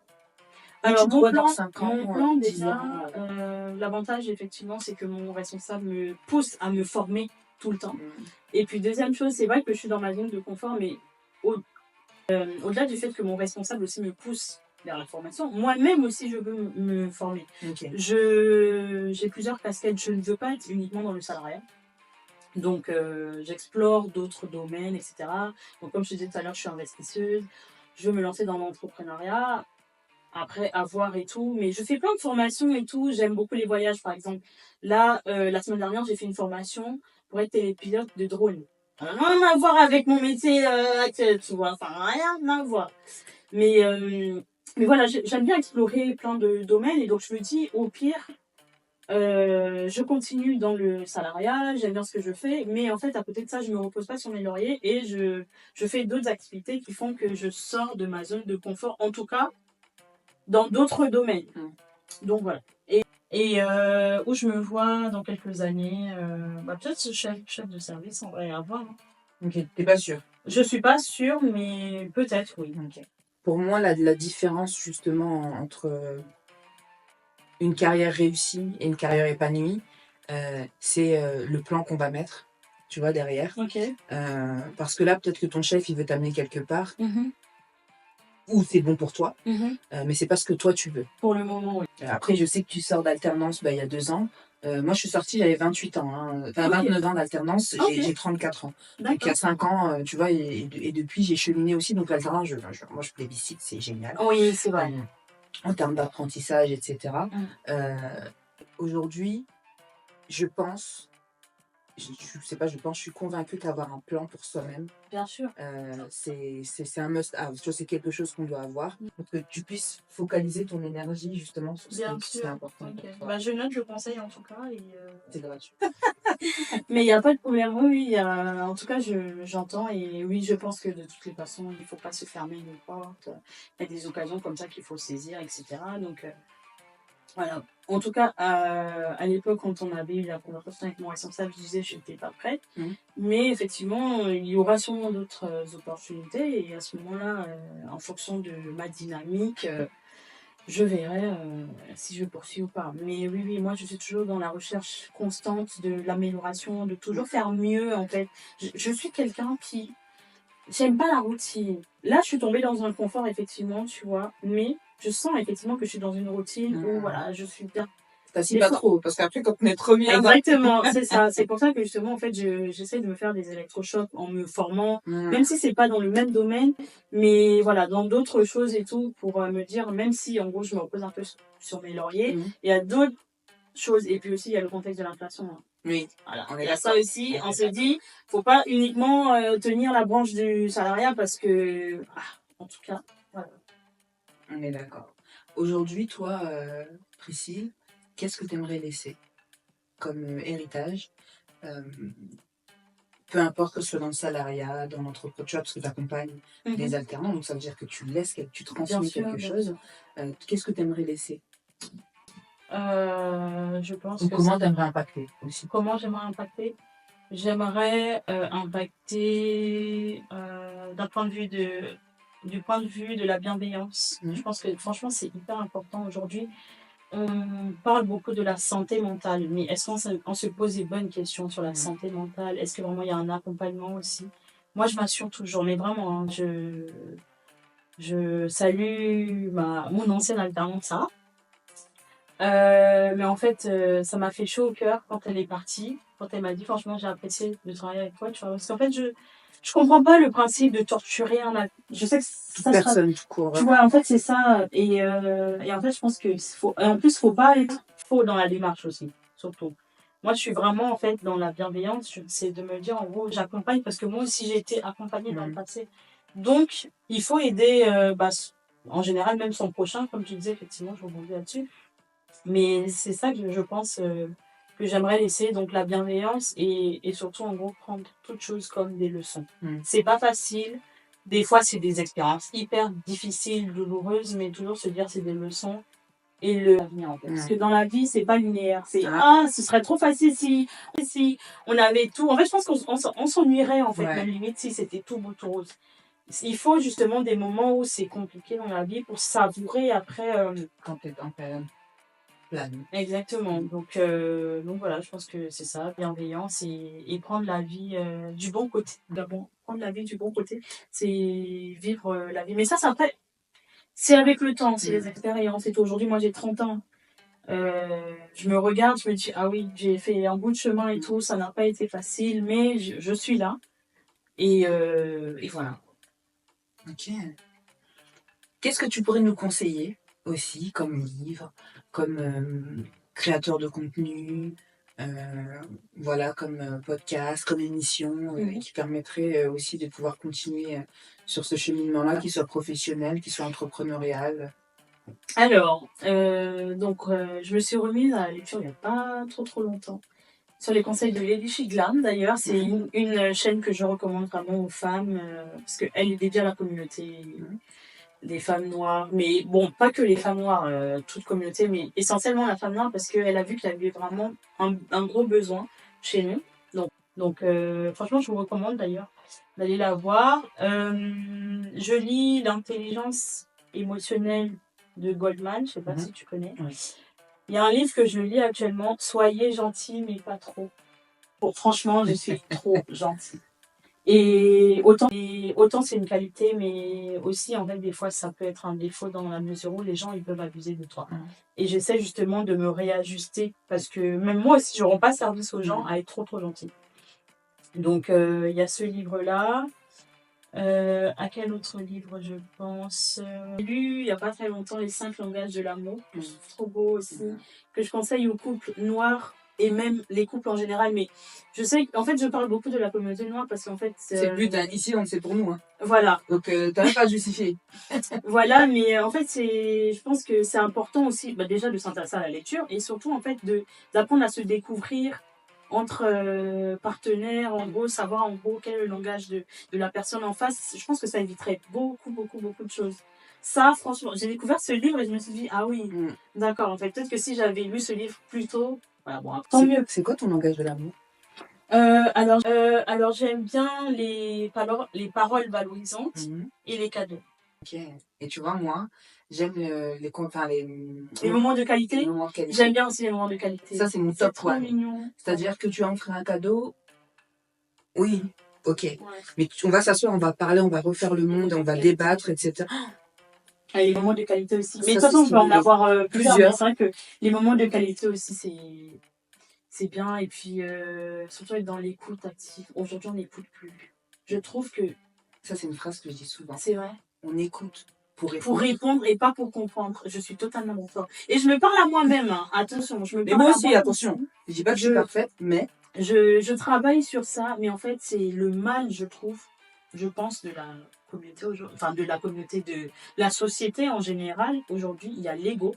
Alors, tu te mon vois plan, dans 5 ans, mon plan 10 déjà, ans, l'avantage effectivement, c'est que mon responsable me pousse à me former tout le temps. mm, Et puis, deuxième chose, c'est vrai que je suis dans ma zone de confort, mais au-delà du fait que mon responsable aussi me pousse vers la formation, moi-même aussi, je veux me former. ok. J'ai plusieurs casquettes, je ne veux pas être uniquement dans le salariat. Donc, j'explore d'autres domaines, etc. Donc, comme je te disais tout à l'heure, je suis investisseuse. Je veux me lancer dans l'entrepreneuriat. Après, à voir et tout. Mais je fais plein de formations et tout. J'aime beaucoup les voyages, par exemple. Là, la semaine dernière, j'ai fait une formation pour être télépilote de drone. Rien à voir avec mon métier actuel, tu vois. Enfin, rien à voir. Mais voilà, j'aime bien explorer plein de domaines. Et donc, je me dis, au pire, je continue dans le salariat, j'aime bien ce que je fais, mais en fait, à côté de ça, je me repose pas sur mes lauriers et je fais d'autres activités qui font que je sors de ma zone de confort, en tout cas, dans d'autres domaines. Donc voilà. Et où je me vois dans quelques années, peut-être ce chef de service, on va y avoir. Hein. Ok, t'es pas sûr. Je suis pas sûre, mais peut-être, oui. Ok. Pour moi, la différence justement entre une carrière réussie et une carrière épanouie, c'est le plan qu'on va mettre, tu vois, derrière. Ok. Parce que là, peut-être que ton chef, il veut t'amener quelque part, Mhm. ou c'est bon pour toi, Mhm. mais c'est pas ce que toi tu veux. Pour le moment, oui. Après, je sais que tu sors d'alternance il y a 2 ans. Moi, je suis sortie, j'avais 28 ans, hein. Enfin, Ok. 29 ans d'alternance, Ok. j'ai 34 ans. Donc, il y D'accord. a 5 ans, tu vois, et depuis, j'ai cheminé aussi. Donc, l'alternance, moi, je plébiscite, c'est génial. Oui, c'est vrai. En termes d'apprentissage, etc. Mm. Aujourd'hui, je pense, je suis convaincue qu'avoir un plan pour soi-même, Bien sûr. c'est un must-have. Tu vois, c'est quelque chose qu'on doit avoir pour que tu puisses focaliser ton énergie justement sur ce Bien qui est sûr. important Ok. pour toi. Je note le conseil en tout cas. C'est gratuit. Mais il n'y a pas de problème. Oui, en tout cas, j'entends. Et oui, je pense que de toutes les façons, il ne faut pas se fermer une porte. Il y a des occasions comme ça qu'il faut saisir, etc. Donc, voilà. En tout cas, à l'époque, quand on avait eu la conversation avec mon responsable, je disais que je n'étais pas prête. Mais effectivement, il y aura sûrement d'autres opportunités. Et à ce moment-là, en fonction de ma dynamique, je verrai si je poursuis ou pas. Mais oui, moi, je suis toujours dans la recherche constante de l'amélioration, de toujours faire mieux, en fait. Je suis quelqu'un qui... J'aime pas la routine. Là, je suis tombée dans un confort, effectivement, tu vois. Mais je sens effectivement que je suis dans une routine où, voilà, je suis bien. T'assis pas trop, parce qu'après, quand on est trop bien... Exactement, c'est ça. C'est pour ça que, justement, en fait, j'essaie de me faire des électrochocs en me formant, même si c'est pas dans le même domaine, mais voilà, dans d'autres choses et tout, pour me dire, même si, en gros, je me repose un peu sur mes lauriers, il y a d'autres choses. Et puis aussi, il y a le contexte de l'inflation. Hein. Oui, voilà. Il y a ça aussi, on se dit, faut pas uniquement tenir la branche du salariat parce que, en tout cas, voilà. On est d'accord. Aujourd'hui, toi, Priscille, qu'est-ce que tu aimerais laisser comme héritage peu importe que ce soit dans le salariat, dans l'entreprise, tu vois, parce que tu accompagnes des alternants, donc ça veut dire que tu laisses, tu transmets quelque chose. Qu'est-ce que tu aimerais laisser je pense ou que comment tu aimerais impacter aussi? Comment j'aimerais impacter? J'aimerais impacter du point de vue de la bienveillance. Je pense que franchement, c'est hyper important aujourd'hui. On parle beaucoup de la santé mentale, mais est-ce qu'on se pose des bonnes questions sur la santé mentale? Est-ce que vraiment il y a un accompagnement aussi? Moi, je m'assure toujours, mais vraiment, hein, je salue mon ancienne alternante, Sarah. Mais en fait, ça m'a fait chaud au cœur quand elle est partie. Quand elle m'a dit, franchement, j'ai apprécié de travailler avec toi, tu vois. Parce qu'en fait, je comprends pas le principe de torturer je sais que Toute ça sera, personne, tout court. tu vois, en fait, c'est ça. Et en fait, je pense que et en plus, faut pas être faux dans la démarche aussi, surtout. Moi, je suis vraiment, en fait, dans la bienveillance. C'est de me dire, en gros, j'accompagne parce que moi aussi, j'ai été accompagnée dans le passé. Donc, il faut aider, en général, même son prochain, comme tu disais, effectivement, je rebondis là-dessus. Mais c'est ça que je pense que j'aimerais laisser, donc la bienveillance et surtout, en gros, prendre toutes choses comme des leçons. C'est pas facile. Des fois, c'est des expériences hyper difficiles, douloureuses, mais toujours se dire c'est des leçons et l'avenir en fait. Parce que dans la vie, c'est pas linéaire. C'est ce serait trop facile si on avait tout. En fait, je pense qu'on s'ennuierait en fait, même limite si c'était tout beau, tout rose. Il faut justement des moments où c'est compliqué dans la vie pour savourer après. Quand t'es en période plane. Exactement. Donc voilà, je pense que c'est ça, bienveillance et prendre la vie du bon côté. D'abord, prendre la vie du bon côté, c'est vivre la vie. Mais ça, c'est après, c'est avec le temps, c'est les expériences. Et tout. Aujourd'hui, moi, j'ai 30 ans. Je me regarde, je me dis, ah oui, j'ai fait un bout de chemin et tout, ça n'a pas été facile, mais je suis là. Et voilà. Ok. Qu'est-ce que tu pourrais nous conseiller aussi comme livre, comme créateur de contenu, voilà, comme podcast, comme émission, qui permettrait aussi de pouvoir continuer sur ce cheminement-là, qu'il soit professionnel, qu'il soit entrepreneurial? Alors, je me suis remise à la lecture il n'y a pas trop longtemps. Sur les conseils de Lady Shiglam, d'ailleurs, c'est une chaîne que je recommande vraiment aux femmes, parce qu'elle est dédiée à la communauté des femmes noires. Mais bon, pas que les femmes noires, toute communauté, mais essentiellement la femme noire, parce qu'elle a vu qu'il y avait vraiment un gros besoin chez nous. Donc, franchement, je vous recommande d'ailleurs d'aller la voir. Je lis L'intelligence émotionnelle de Goldman, je sais pas si tu connais. Il y a un livre que je lis actuellement, Soyez gentil, mais pas trop. Bon, franchement, je suis trop gentille. Et autant c'est une qualité, mais aussi, en fait, des fois, ça peut être un défaut dans la mesure où les gens, ils peuvent abuser de toi. Et j'essaie justement de me réajuster parce que même moi aussi, je rends pas service aux gens à être trop gentille. Donc, il y a ce livre-là. À quel autre livre je pense J'ai lu il n'y a pas très longtemps Les 5 langages de l'amour, que je trouve trop beau aussi, que je conseille aux couples noirs et même les couples en général. Mais je sais qu'en fait, je parle beaucoup de la communauté noire parce qu'en fait. C'est le but, ici, c'est pour nous. Voilà. Donc, t'as même pas à justifier. Voilà, mais en fait, je pense que c'est important aussi, déjà de s'intéresser à la lecture et surtout, en fait, d'apprendre à se découvrir entre partenaires, en gros, savoir en gros quel est le langage de la personne en face. Je pense que ça éviterait beaucoup de choses. Ça, franchement, j'ai découvert ce livre et je me suis dit, ah oui, d'accord, en fait, peut-être que si j'avais lu ce livre plus tôt, voilà, bon, tant mieux. C'est quoi ton langage de l'amour? Alors j'aime bien les paroles valorisantes et les cadeaux. Ok. Et tu vois, moi, j'aime les moments de qualité. Les moments de qualité. J'aime bien aussi les moments de qualité. Ça, c'est mon top trop one. Mignon. C'est-à-dire que tu as offert un cadeau. Oui, ok. Mais on va s'asseoir, on va parler, on va refaire le monde, on va débattre, etc. Et les moments de qualité aussi. Mais de toute façon, on peut en avoir plusieurs. C'est vrai que les moments de qualité aussi, c'est bien. Et puis, surtout être dans l'écoute active. Aujourd'hui, on n'écoute plus. Je trouve que... Ça, c'est une phrase que je dis souvent. C'est vrai. On écoute pour répondre. Pour répondre et pas pour comprendre. Je suis totalement d'accord. Et je me parle à moi-même. Attention, je me parle à moi aussi, attention. Je dis pas que je suis parfaite, mais... Je travaille sur ça. Mais en fait, c'est le mal, je trouve, je pense, de la communauté aujourd'hui. Enfin, de la communauté, de la société en général. Aujourd'hui, il y a l'ego.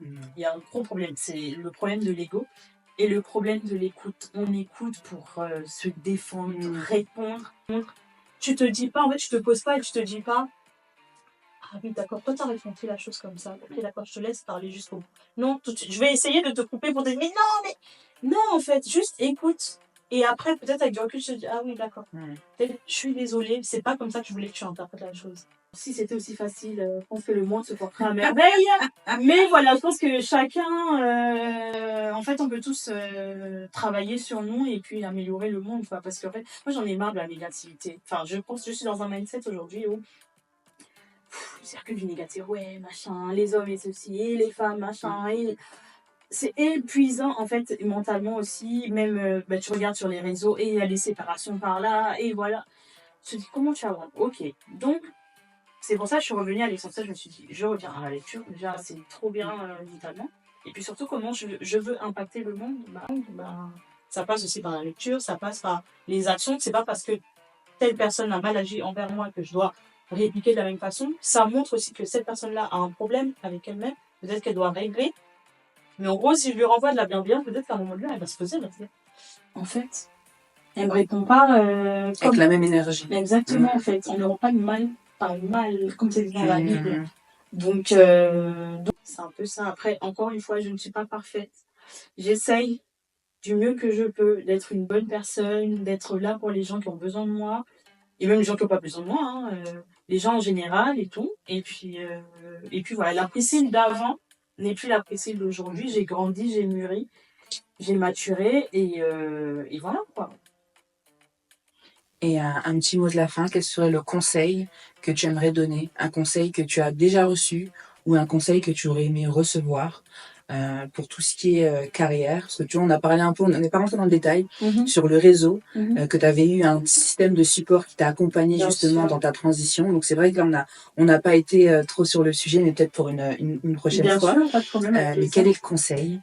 Il y a un gros problème. C'est le problème de l'ego. Et le problème de l'écoute. On écoute pour se défendre, répondre. Tu te dis pas, en fait, tu te poses pas et tu te dis pas, ah oui, d'accord, toi, t'as ressenti la chose comme ça. Ok, d'accord, je te laisse parler jusqu'au bout. Non, tout de suite, je vais essayer de te couper pour te dire, non, en fait, juste écoute. Et après, peut-être avec du recul, je te dis, ah oui, d'accord. Je suis désolée, c'est pas comme ça que je voulais que tu interprètes la chose. Si c'était aussi facile, je pense que le monde se porterait à merveille. Mais voilà, je pense que chacun, en fait, on peut tous travailler sur nous et puis améliorer le monde, quoi. Parce que, en fait, moi, j'en ai marre de la négativité. Enfin, je pense que je suis dans un mindset aujourd'hui où c'est que du négatif, ouais, machin, les hommes et ceci, et les femmes, machin, et... c'est épuisant en fait mentalement aussi. Même tu regardes sur les réseaux et il y a les séparations par là et voilà. Tu te dis comment tu avances. Ok, donc c'est pour ça que je suis revenue à l'essentiel. Je me suis dit je reviens à la lecture. Déjà c'est trop bien vitalement. Et puis surtout comment je veux impacter le monde. Ça passe aussi par la lecture, ça passe par les actions. C'est pas parce que telle personne a mal agi envers moi que je dois répliquer de la même façon. Ça montre aussi que cette personne-là a un problème avec elle-même. Peut-être qu'elle doit régler. Mais en gros, si je lui renvoie de la bienveillance, peut-être qu'à un moment donné, elle va se poser, elle va se dire, en fait, elle me répond pas Avec la même énergie. Exactement, en fait. On ne rend pas le mal par le mal, comme c'est dit dans la Bible. Donc, c'est un peu ça. Après, encore une fois, je ne suis pas parfaite. J'essaye du mieux que je peux d'être une bonne personne, d'être là pour les gens qui ont besoin de moi, et même les gens qui n'ont pas besoin de moi, hein, les gens en général et tout. Et puis voilà, la Priscille d'avant n'est plus la Priscille d'aujourd'hui. J'ai grandi, j'ai mûri, j'ai maturé, et voilà quoi. Et un petit mot de la fin, quel serait le conseil que tu aimerais donner? Un conseil que tu as déjà reçu ou un conseil que tu aurais aimé recevoir pour tout ce qui est carrière? Parce que tu vois, on a parlé un peu, on n'est pas rentré dans le détail sur le réseau, que tu avais eu un système de support qui t'a accompagné Bien justement sûr. dans ta transition. Donc c'est vrai que là, on n'a pas été trop sur le sujet, mais peut-être pour une prochaine Bien fois. sûr, pas de problème avec Mais quel est le conseil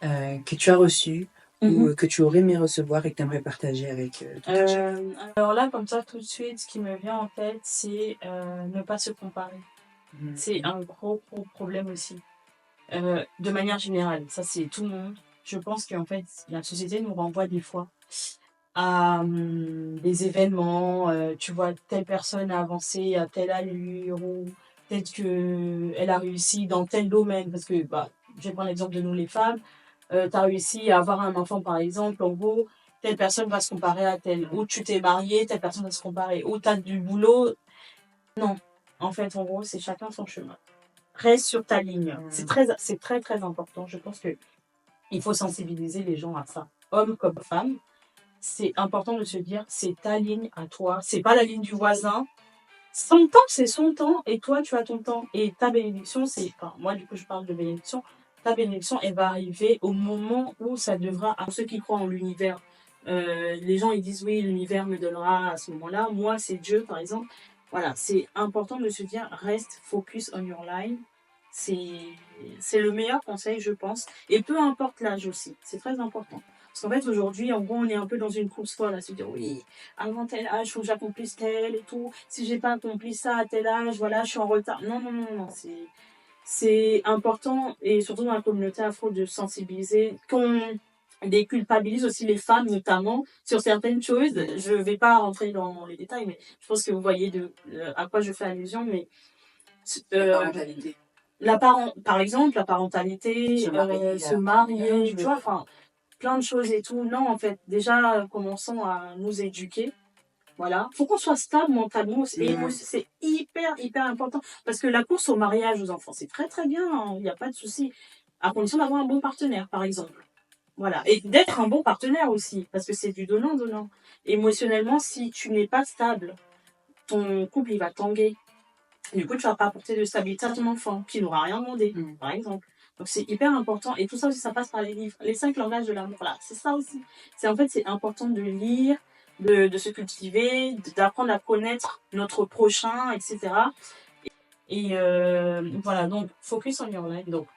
que tu as reçu ou que tu aurais aimé recevoir et que tu aimerais partager avec Alors là, comme ça, tout de suite, ce qui me vient en tête, c'est ne pas se comparer. C'est un gros problème aussi. De manière générale, ça c'est tout le monde. Je pense qu'en fait, la société nous renvoie des fois à des événements. Tu vois, telle personne a avancé à telle allure ou peut-être qu'elle a réussi dans tel domaine. Parce que, je vais prendre l'exemple de nous les femmes. Tu as réussi à avoir un enfant, par exemple. En gros, telle personne va se comparer à telle. Ou tu t'es marié, telle personne va se comparer. Ou tu as du boulot. Non. En fait, en gros, c'est chacun son chemin. Reste sur ta ligne. C'est très, très important. Je pense que il faut sensibiliser les gens à ça. Hommes comme femmes, c'est important de se dire, c'est ta ligne à toi. C'est pas la ligne du voisin. Son temps, c'est son temps. Et toi, tu as ton temps. Et ta bénédiction, moi, du coup, je parle de bénédiction. Ta bénédiction, elle va arriver au moment où ça devra, à ceux qui croient en l'univers. Les gens, ils disent, oui, l'univers me donnera à ce moment-là. Moi, c'est Dieu, par exemple. Voilà, c'est important de se dire, reste focus on your line. C'est le meilleur conseil, je pense. Et peu importe l'âge aussi. C'est très important. Parce qu'en fait, aujourd'hui, en gros, on est un peu dans une course folle à se dire, oui, avant tel âge, il faut que j'accomplisse tel et tout. Si j'ai pas accompli ça à tel âge, voilà, je suis en retard. Non, non, non, non. C'est important, et surtout dans la communauté afro, de sensibiliser, qu'on déculpabilise aussi les femmes, notamment, sur certaines choses. Je vais pas rentrer dans les détails, mais je pense que vous voyez à quoi je fais allusion, mais parentalité. Par exemple, la parentalité, se marier, tu vois, enfin, plein de choses et tout. Non, en fait, déjà, commençons à nous éduquer. Voilà. Faut qu'on soit stable mentalement et c'est hyper, hyper important. Parce que la course au mariage aux enfants, c'est très, très bien, hein. Il n'y a pas de souci. À condition d'avoir un bon partenaire, par exemple. Voilà. Et d'être un bon partenaire aussi. Parce que c'est du donnant-donnant. Émotionnellement, si tu n'es pas stable, ton couple, il va tanguer. Du coup, tu vas pas apporter de stabilité à ton enfant, qui n'aura rien demandé, par exemple. Donc, c'est hyper important. Et tout ça aussi, ça passe par les livres. Les 5 langages de l'amour, là, c'est ça aussi. C'est important de lire, de se cultiver, d'apprendre à connaître notre prochain, etc. Et voilà, donc, focus on your life. Donc,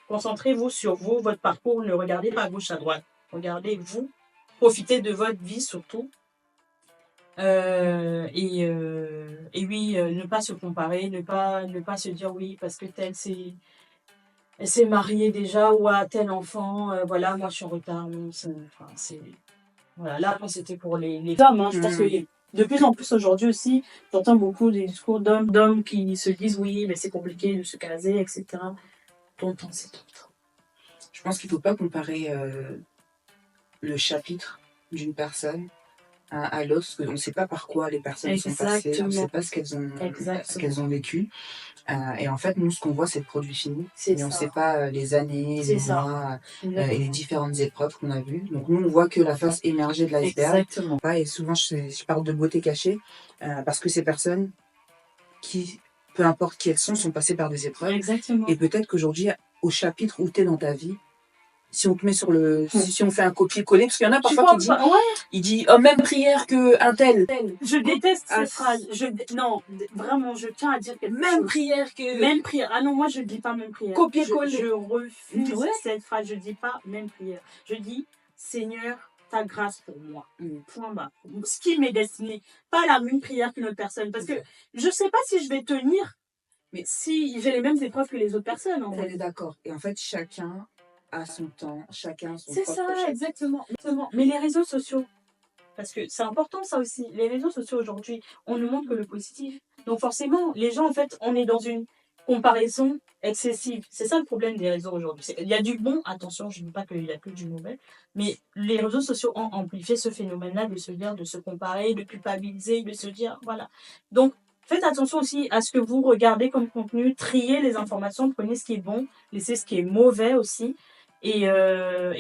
concentrez-vous sur vous, votre parcours. Ne regardez pas à gauche, à droite. Regardez vous. Profitez de votre vie, surtout. Et oui, ne pas se comparer, ne pas se dire oui parce que elle s'est mariée déjà ou a tel enfant, voilà, moi je suis en retard. Non, voilà, là après c'était pour les hommes, hein. Je pense que de plus en plus aujourd'hui aussi, j'entends beaucoup des discours d'hommes qui se disent oui, mais c'est compliqué de se caser, etc. Ton temps, c'est ton temps. Je pense qu'il ne faut pas comparer le chapitre d'une personne à l'autre, parce qu'on ne sait pas par quoi les personnes sont passées, on ne sait pas ce qu'elles ont vécu. Et en fait, nous, ce qu'on voit, c'est le produit fini. Mais on ne sait pas les années, les mois et les différentes épreuves qu'on a vues. Donc nous, on voit que la face émergée de l'iceberg. Exactement. Et souvent, je parle de beauté cachée, parce que ces personnes qui, peu importe qui elles sont passées par des épreuves. Exactement. Et peut-être qu'aujourd'hui, au chapitre où tu es dans ta vie, si on te met sur le, si on fait un copier-coller, parce qu'il y en a Tu parfois vois, qui dit, ouais, il dit, oh, même prière que un tel. je déteste Ah, cette phrase. Non, vraiment, je tiens à dire quelque Même chose. prière que. Même prière. Ah non, moi je dis pas même prière. Copier-coller. Je refuse Ouais. cette phrase. Je dis pas même prière. Je dis Seigneur, ta grâce pour moi. Point bas. Ce qui m'est destiné. Pas la même prière qu'une autre personne. Parce que je sais pas si je vais tenir. Mais si j'ai les mêmes épreuves que les autres personnes, en On fait. est d'accord. Et en fait, chacun a son temps, chacun a son C'est propre ça, chemin. exactement. Mais les réseaux sociaux, parce que c'est important ça aussi. Les réseaux sociaux aujourd'hui, on ne montre que le positif. Donc forcément, les gens, en fait, on est dans une comparaison excessive. C'est ça le problème des réseaux aujourd'hui. Il y a du bon, attention, je ne dis pas qu'il n'y a que du mauvais, mais les réseaux sociaux ont amplifié ce phénomène-là de se dire, de se comparer, de culpabiliser, de se dire, voilà. Donc, faites attention aussi à ce que vous regardez comme contenu, triez les informations, prenez ce qui est bon, laissez ce qui est mauvais aussi. Et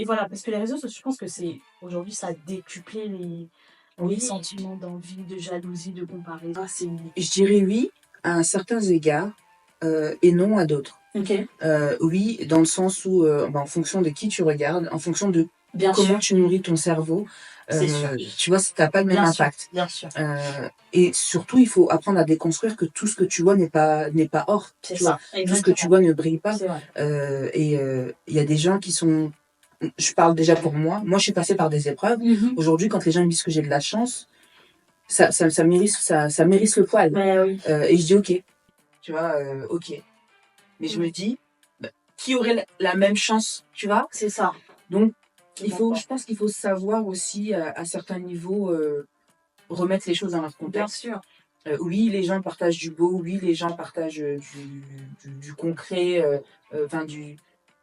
voilà, parce que les réseaux sociaux, je pense que c'est aujourd'hui, ça a décuplé les sentiments d'envie, de jalousie, de comparaison. Je dirais oui à certains égards et non à d'autres. Ok. Oui, dans le sens où, en fonction de qui tu regardes, en fonction de Bien comment sûr. tu nourris ton cerveau, C'est sûr. tu vois, ça n'a pas le même Bien sûr. impact. Bien sûr. Et surtout, il faut apprendre à déconstruire que tout ce que tu vois n'est pas or. C'est Tu vois. ça. Tout ce que tu vois ne brille pas. C'est vrai. Il y a des gens qui sont. Je parle déjà pour moi. Moi, je suis passée par des épreuves. Aujourd'hui, quand les gens me disent que j'ai de la chance, ça mérite le poil. Oui. Et je dis ok. Tu vois, ok. Mais je me dis, qui aurait la même chance, tu vois? C'est ça. Donc, je pense qu'il faut savoir aussi, à certains niveaux, remettre les choses dans leur Bien contexte. sûr. Oui, les gens partagent du beau, oui, les gens partagent du concret,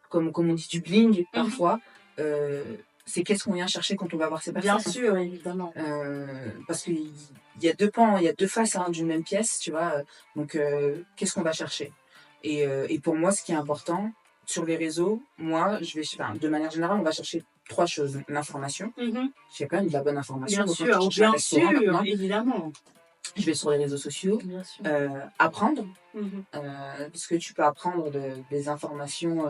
comme on dit, du bling parfois. C'est qu'est-ce qu'on vient chercher quand on va voir ces personnes. Bien sûr, évidemment. Parce qu'il y a deux pans, il y a deux faces d'une même pièce, tu vois. Donc, qu'est-ce qu'on va chercher? Et pour moi, ce qui est important sur les réseaux, moi, de manière générale, on va chercher trois choses. L'information. J'ai quand même de la bonne information. Bien Donc, quand je cherche un restaurant, maintenant, évidemment. je vais sur les réseaux sociaux. Bien sûr. Apprendre. Parce que tu peux apprendre des informations,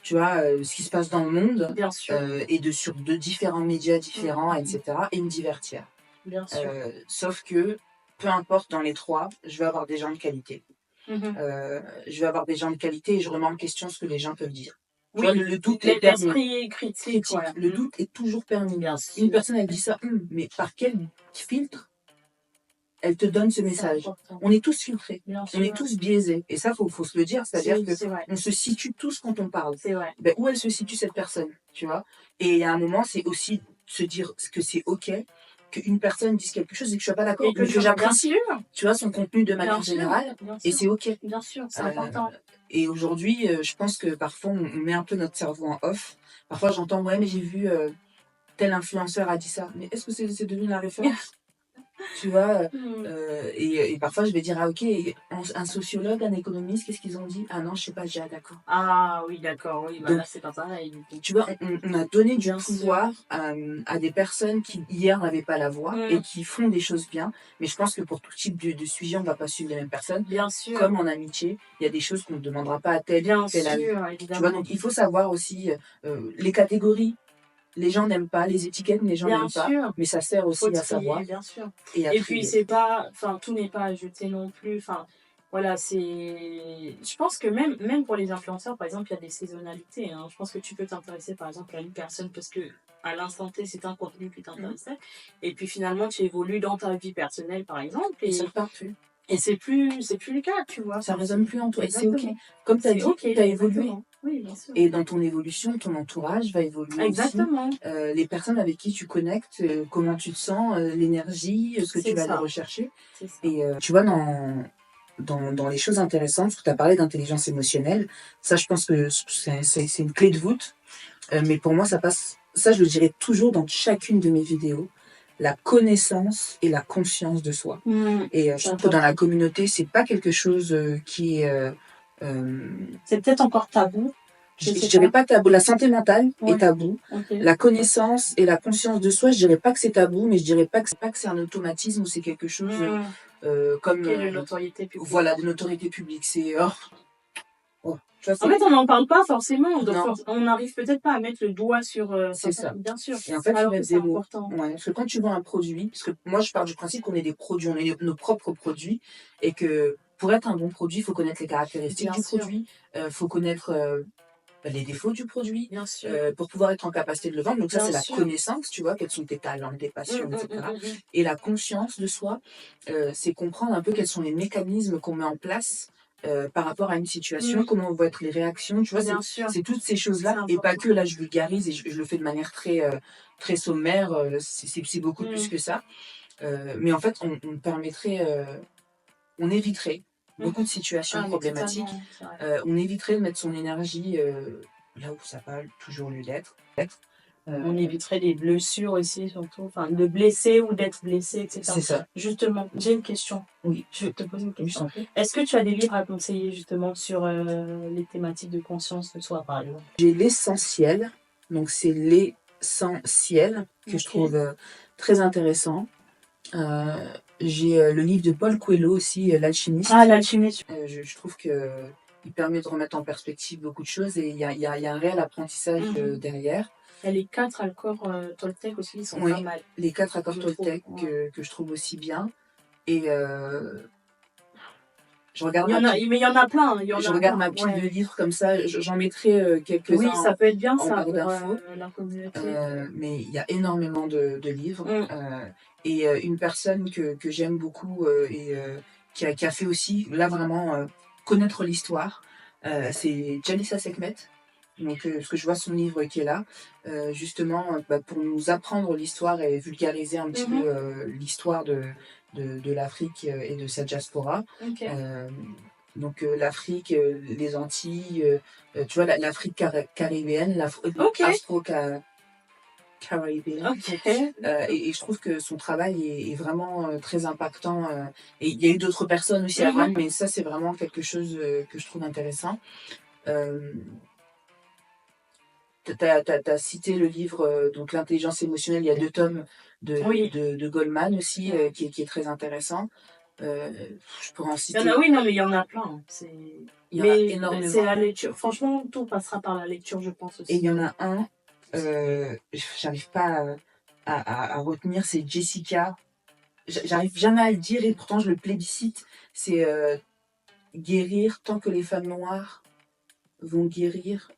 tu vois, ce qui se passe dans le monde. Bien sûr. Et sur de différents médias différents, etc. Et me divertir. Bien sûr. Sauf que, peu importe dans les trois, je vais avoir des gens de qualité. Je vais avoir des gens de qualité et je remets en question ce que les gens peuvent dire. Tu vois, le doute est permis. L'esprit critique. Voilà. Le doute est toujours permis. Bien sûr. Une personne, elle dit ça, mais par quel filtre elle te donne ce message? On est tous filtrés, on est tous biaisés. Et ça, faut se le dire, c'est-à-dire qu'on se situe tous quand on parle. C'est vrai. Où elle se situe cette personne, tu vois? Et il y a un moment, c'est aussi se dire que c'est OK qu'une personne dise quelque chose et que je ne sois pas d'accord, mais que j'apprécie, tu vois, son contenu de manière générale, et c'est OK. Bien sûr, c'est important. Et aujourd'hui, je pense que parfois, on met un peu notre cerveau en off. Parfois, j'entends, ouais, mais j'ai vu tel influenceur a dit ça. Mais est-ce que c'est devenu la référence? Tu vois, et parfois je vais dire, ah ok, un sociologue, un économiste, qu'est-ce qu'ils ont dit? Ah non, je sais pas, j'ai d'accord. Ah oui, d'accord, oui, Donc, là c'est pas pareil. Tu vois, on a donné du pouvoir à des personnes qui hier n'avaient pas la voix et qui font des choses bien. Mais je pense que pour tout type de sujet, on ne va pas suivre les mêmes personnes. Bien sûr. Comme en amitié, il y a des choses qu'on ne demandera pas à tel bien tel ami. Sûr, évidemment. Tu vois, donc il faut savoir aussi les catégories. Les gens n'aiment pas les étiquettes, les gens n'aiment pas, mais ça sert aussi à savoir. Bien sûr. Et puis c'est pas, tout n'est pas à jeter non plus. Voilà, je pense que même pour les influenceurs, par exemple, il y a des saisonnalités. Hein. Je pense que tu peux t'intéresser, par exemple, à une personne parce que à l'instant T, c'est un contenu qui t'intéressait. Et puis finalement, tu évolues dans ta vie personnelle, par exemple. Et ça repart plus. Et c'est plus le cas, tu vois. Ça résonne plus en toi. Et c'est OK. Comme tu as dit, tu as évolué. Oui, bien sûr. Et dans ton évolution, ton entourage va évoluer. Exactement. Aussi. Les personnes avec qui tu connectes, comment tu te sens, l'énergie, ce que tu vas aller rechercher. C'est ça. Et tu vois, dans les choses intéressantes, parce que tu as parlé d'intelligence émotionnelle, ça, je pense que c'est une clé de voûte. Mais pour moi, ça, je le dirais toujours dans chacune de mes vidéos. La connaissance et la conscience de soi. Et je trouve que dans la communauté, c'est pas quelque chose qui est... c'est peut-être encore tabou. Je dirais pas tabou. La santé mentale est tabou. Okay. La connaissance et la conscience de soi, je dirais pas que c'est tabou, mais je dirais pas que c'est un automatisme ou c'est quelque chose comme... de notoriété publique. Voilà, de notoriété publique. C'est... Tu vois, En fait, on n'en parle pas forcément, donc Non. on n'arrive peut-être pas à mettre le doigt sur C'est certains ça. trucs, bien sûr. Et en fait, ils Alors que mettent c'est des mots. important. Ouais, parce que quand tu vends un produit, parce que moi, je pars du principe qu'on est des produits, on est nos propres produits, et que pour être un bon produit, il faut connaître les caractéristiques Bien du sûr. produit, faut connaître les défauts du produit, Bien sûr. pour pouvoir être en capacité de le vendre. Donc ça, Bien c'est la sûr. connaissance, tu vois, quels sont tes talents, tes passions, etc. Et la conscience de soi, c'est comprendre un peu quels sont les mécanismes qu'on met en place par rapport à une situation, comment vont être les réactions, tu vois, Bien sûr. c'est toutes ces choses-là, C'est et pas important. que, là je vulgarise et je le fais de manière très sommaire, c'est beaucoup plus que ça. Mais en fait, on permettrait, on éviterait beaucoup de situations Ah, mais problématiques. totalement, c'est vrai. On éviterait de mettre son énergie là où ça n'a pas toujours lieu d'être. On éviterait les blessures aussi, surtout. Enfin, de blesser ou d'être blessé, etc. C'est ça. Justement, j'ai une question. Oui. Je vais te poser une Oui, je question. t'en prie. Est-ce que tu as des livres à conseiller justement sur les thématiques de conscience de soi, par exemple? J'ai l'essentiel, donc c'est l'essentiel que je Ok. trouve très intéressant. J'ai le livre de Paul Coelho aussi, L'Alchimiste. Ah, l'alchimie. Je trouve que il permet de remettre en perspective beaucoup de choses et il y a un réel apprentissage derrière. Et les 4 accords Toltec aussi, ils sont Oui, pas mal. les 4 accords Je Toltec trouve, que je trouve aussi bien. Et je regarde Il y en a, mais il y en a plein. Il y en je a regarde plein, ma pile ouais. de livres comme ça, j'en mettrai Oui, quelques-uns ça peut être bien en ça barre pour d'infos. la communauté. Mais il y a énormément de livres. Et une personne que j'aime beaucoup et qui a fait aussi, là vraiment, connaître l'histoire, c'est Jalissa Sekhmet. Donc, parce que je vois son livre qui est là, justement pour nous apprendre l'histoire et vulgariser un petit peu l'histoire de l'Afrique et de sa diaspora. Ok. Donc l'Afrique, les Antilles, tu vois, l'Afrique caribéenne, Ok. afro-caribéenne. Ok. Et je trouve que son travail est vraiment très impactant. Et il y a eu d'autres personnes aussi avant, mais ça, c'est vraiment quelque chose que je trouve intéressant. T'as cité le livre, donc L'intelligence émotionnelle, il y a 2 tomes de Goldman aussi, qui est très intéressant. Je pourrais en Il y citer. en a, oui, non, mais il y en a plein. Il y en a énormément. C'est la lecture. Franchement, tout passera par la lecture, je pense aussi. Et il y en a un, j'arrive pas à retenir, c'est Jessica. J'arrive jamais à le dire et pourtant je le plébiscite. C'est guérir tant que les femmes noires vont guérir.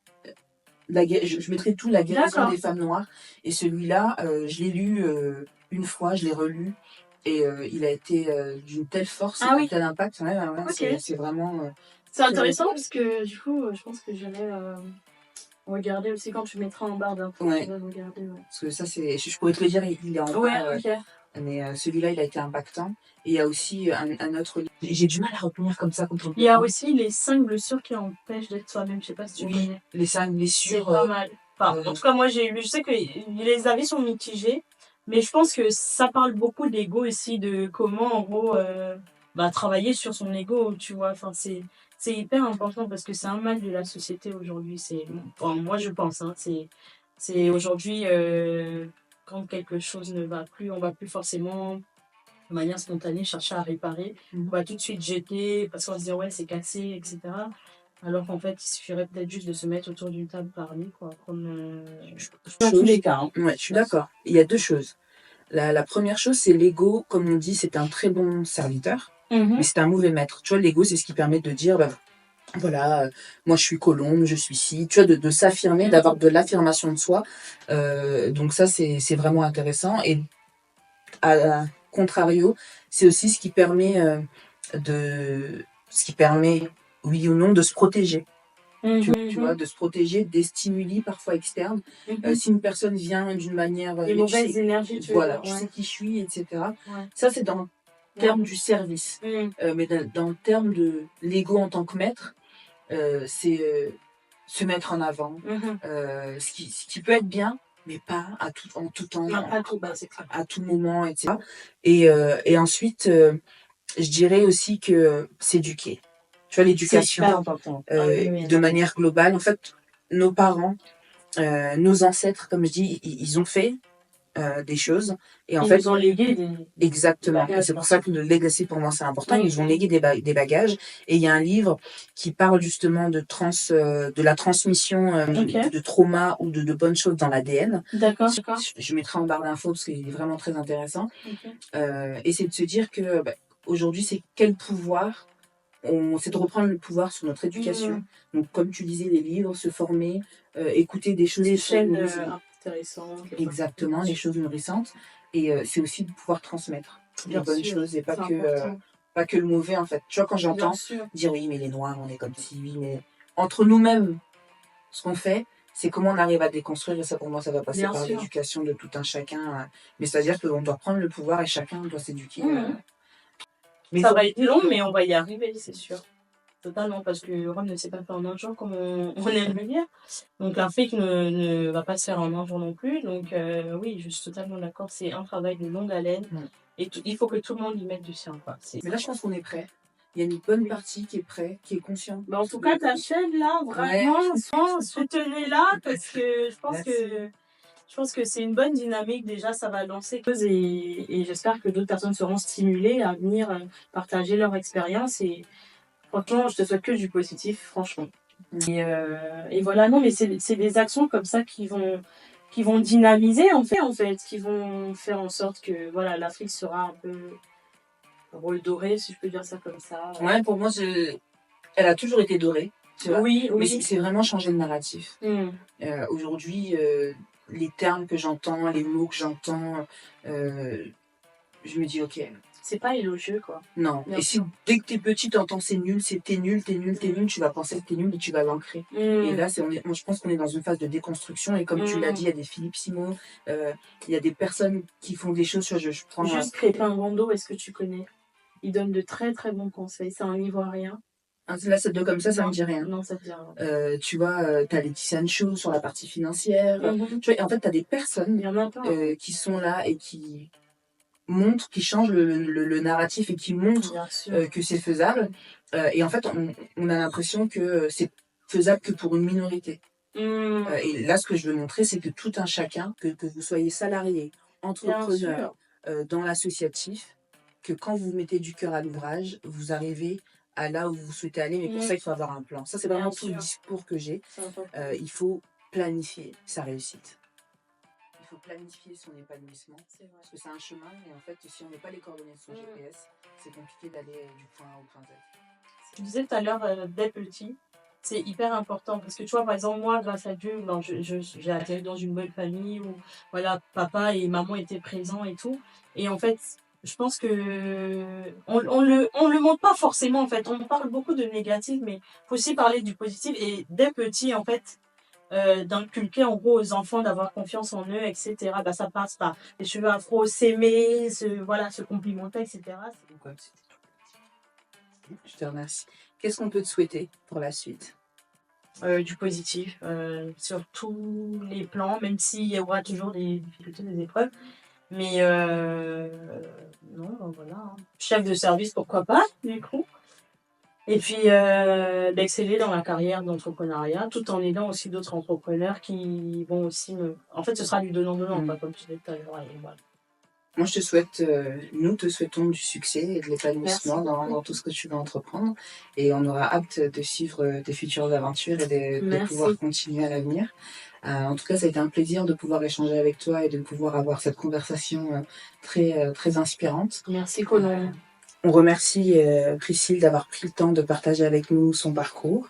Je mettrai tout, la guérison des femmes noires. Et celui-là, je l'ai lu une fois, je l'ai relu. Et il a été d'une telle force et d'un tel impact. C'est vraiment... c'est intéressant parce que du coup, je pense que j'allais regarder aussi quand tu mettras en barre d'infos. Ouais. Tu vas regarder, Parce que ça, c'est... Je pourrais te le dire, il est en bas. Mais celui-là, il a été impactant. Et il y a aussi un autre livre. J'ai du mal à retenir comme ça. Il y a aussi les 5 blessures qui empêchent d'être soi-même. Je sais pas si tu connais. Les 5 blessures. C'est pas mal. Enfin, en tout cas, moi, j'ai lu. Je sais que les avis sont mitigés. Mais je pense que ça parle beaucoup d'ego ici, de comment, en gros, travailler sur son ego, tu vois. Enfin, c'est hyper important parce que c'est un mal de la société aujourd'hui. Moi, je pense. Hein, c'est aujourd'hui, quand quelque chose ne va plus, on va plus forcément de manière spontanée chercher à réparer. On va tout de suite jeter parce qu'on se dit ouais, c'est cassé, etc. Alors qu'en fait, il suffirait peut-être juste de se mettre autour d'une table parler, quoi. Comme dans tous les cas. Hein. Ouais, je suis d'accord. Il y a 2 choses. La première chose, c'est l'ego. Comme on dit, c'est un très bon serviteur, mais c'est un mauvais maître. Tu vois, l'ego, c'est ce qui permet de dire, voilà, moi je suis colombe, je suis ci, tu vois, de s'affirmer, d'avoir de l'affirmation de soi. Donc ça, c'est vraiment intéressant. Et à contrario, c'est aussi ce qui permet, oui ou non, de se protéger. Tu vois, de se protéger des stimuli parfois externes. Si une personne vient d'une manière... Les mauvaises énergies, tu voilà, je sais qui je suis, etc. Ouais. Ça, c'est dans le terme du service. Mais dans le terme de l'ego en tant que maître, c'est se mettre en avant. Ce qui peut être bien, mais pas en tout temps, à tout moment, etc. Et ensuite, je dirais aussi que s'éduquer. Tu vois, l'éducation, de manière globale. En fait, nos parents, nos ancêtres, comme je dis, ils ont fait des choses. Et en Ils fait, nous ont légué des exactement. Et bagages, c'est pour ça que le legacy pour moi c'est important. Ils ont légué des bagages. Et il y a un livre qui parle justement de la transmission de trauma ou de bonnes choses dans l'ADN. D'accord. Je mettrai en barre d'infos parce qu'il est vraiment très intéressant. Ok. Et c'est de se dire que aujourd'hui c'est quel pouvoir. C'est de reprendre le pouvoir sur notre éducation. Donc, comme tu disais, les livres, se former, écouter des choses Des qui sont chaînes nourrissantes. intéressantes. Exactement, les choses nourrissantes. Et c'est aussi de pouvoir transmettre les bonnes choses et pas que le mauvais, en fait. Tu vois, quand j'entends dire oui, mais les Noirs, on est comme si, oui, mais entre nous-mêmes, ce qu'on fait, c'est comment on arrive à déconstruire. Et ça, pour moi, ça va passer par l'éducation de tout un chacun. Mais c'est-à-dire qu'on doit prendre le pouvoir et chacun doit s'éduquer. Mais ça va être long, mais on va y arriver, c'est sûr. Totalement, parce que Rome ne s'est pas fait en un jour comme on aime le dire. Donc l'Afrique ne va pas se faire en un jour non plus. Donc oui, je suis totalement d'accord, c'est un travail de longue haleine. Et il faut que tout le monde y mette du sien. Mais là, je pense qu'on est prêt. Il y a une bonne partie qui est prête, qui est consciente. Mais en tout cas, ta chaîne là, vraiment, soutenez-la, parce que je pense que c'est une bonne dynamique. Déjà, ça va lancer et j'espère que d'autres personnes seront stimulées à venir partager leur expérience. Et franchement, je te souhaite que du positif, franchement. Et voilà, non, mais c'est des actions comme ça qui vont dynamiser, en fait, qui vont faire en sorte que voilà, l'Afrique sera un peu rôle doré, si je peux dire ça comme ça. Ouais, pour moi, elle a toujours été dorée. Tu vois. Oui. Mais c'est vraiment changer de narratif. Aujourd'hui, les termes que j'entends, les mots que j'entends, je me dis, ok. C'est pas élogieux, quoi. Non. Et si dès que t'es petit, t'entends c'est nul, c'est t'es nul, tu vas penser que t'es nul et tu vas l'ancrer. Et là, moi, je pense qu'on est dans une phase de déconstruction. Et comme tu l'as dit, il y a des Philippe Simon, il y a des personnes qui font des choses. Je prends juste Crépin Gondo, est-ce que tu connais? Il donne de très très bons conseils. C'est un Ivoirien. Là, c'est comme ça me dit rien. Non, ça te dit rien. Tu vois, t'as Laetitia Sancho sur la partie financière. Tu vois, en fait, t'as des personnes qui sont là et qui montrent, qui changent le narratif et qui montrent que c'est faisable. Et en fait, on a l'impression que c'est faisable que pour une minorité. Et là, ce que je veux montrer, c'est que tout un chacun, que vous soyez salarié, entrepreneur, dans l'associatif, que quand vous mettez du cœur à l'ouvrage, vous arrivez à là où vous souhaitez aller, mais pour ça, il faut avoir un plan. Ça, c'est vraiment tout le discours que j'ai. Il faut planifier sa réussite. Il faut planifier son épanouissement, parce que c'est un chemin, et en fait, si on n'est pas les coordonnées de son GPS, c'est compliqué d'aller du point A au point Z. Tu disais tout à l'heure, dès petit, c'est hyper important, parce que tu vois, par exemple, moi, grâce à Dieu, j'ai atterri dans une bonne famille où, voilà, papa et maman étaient présents et tout, et en fait, je pense que on le montre pas forcément, en fait. On parle beaucoup de négatif, mais faut aussi parler du positif. Et dès petit, en fait, d'inculquer en gros aux enfants d'avoir confiance en eux, etc. Ça passe par les cheveux afro, s'aimer, se complimenter, etc. Je te remercie. Qu'est-ce qu'on peut te souhaiter pour la suite? Du positif, sur tous les plans, même s'il y aura toujours des difficultés, des épreuves. Mais non, voilà. Chef de service, pourquoi pas, du coup. Et puis d'exceller dans la carrière d'entrepreneuriat, tout en aidant aussi d'autres entrepreneurs qui vont aussi En fait, ce sera du donnant-donnant, comme tu disais tout à l'heure. Voilà. Moi, nous te souhaitons du succès et de l'épanouissement dans tout ce que tu vas entreprendre. Et on aura hâte de suivre tes futures aventures et de pouvoir continuer à l'avenir. En tout cas, ça a été un plaisir de pouvoir échanger avec toi et de pouvoir avoir cette conversation très, très inspirante. Merci, Colombe. On remercie Priscille d'avoir pris le temps de partager avec nous son parcours.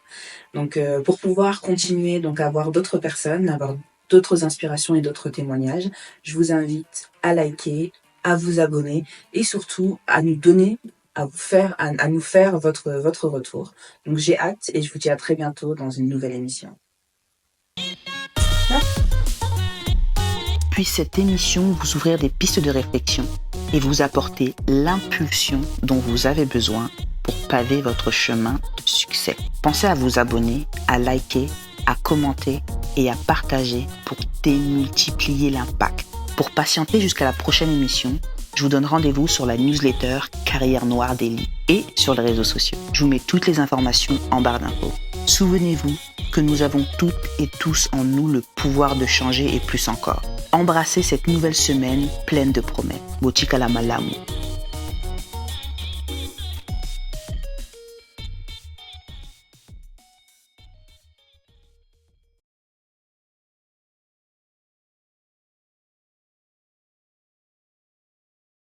Donc, pour pouvoir continuer à avoir d'autres personnes, avoir d'autres inspirations et d'autres témoignages, je vous invite à liker, à vous abonner et surtout à nous donner, à nous faire votre retour. Donc, j'ai hâte et je vous dis à très bientôt dans une nouvelle émission. Puisse cette émission vous ouvrir des pistes de réflexion et vous apporter l'impulsion dont vous avez besoin pour paver votre chemin de succès. Pensez à vous abonner, à liker, à commenter et à partager pour démultiplier l'impact. Pour patienter jusqu'à la prochaine émission, je vous donne rendez-vous sur la newsletter Carrière Noire d'Eli et sur les réseaux sociaux. Je vous mets toutes les informations en barre d'infos. Souvenez-vous que nous avons toutes et tous en nous le pouvoir de changer et plus encore. Embrassez cette nouvelle semaine pleine de promesses. Botika la malamu.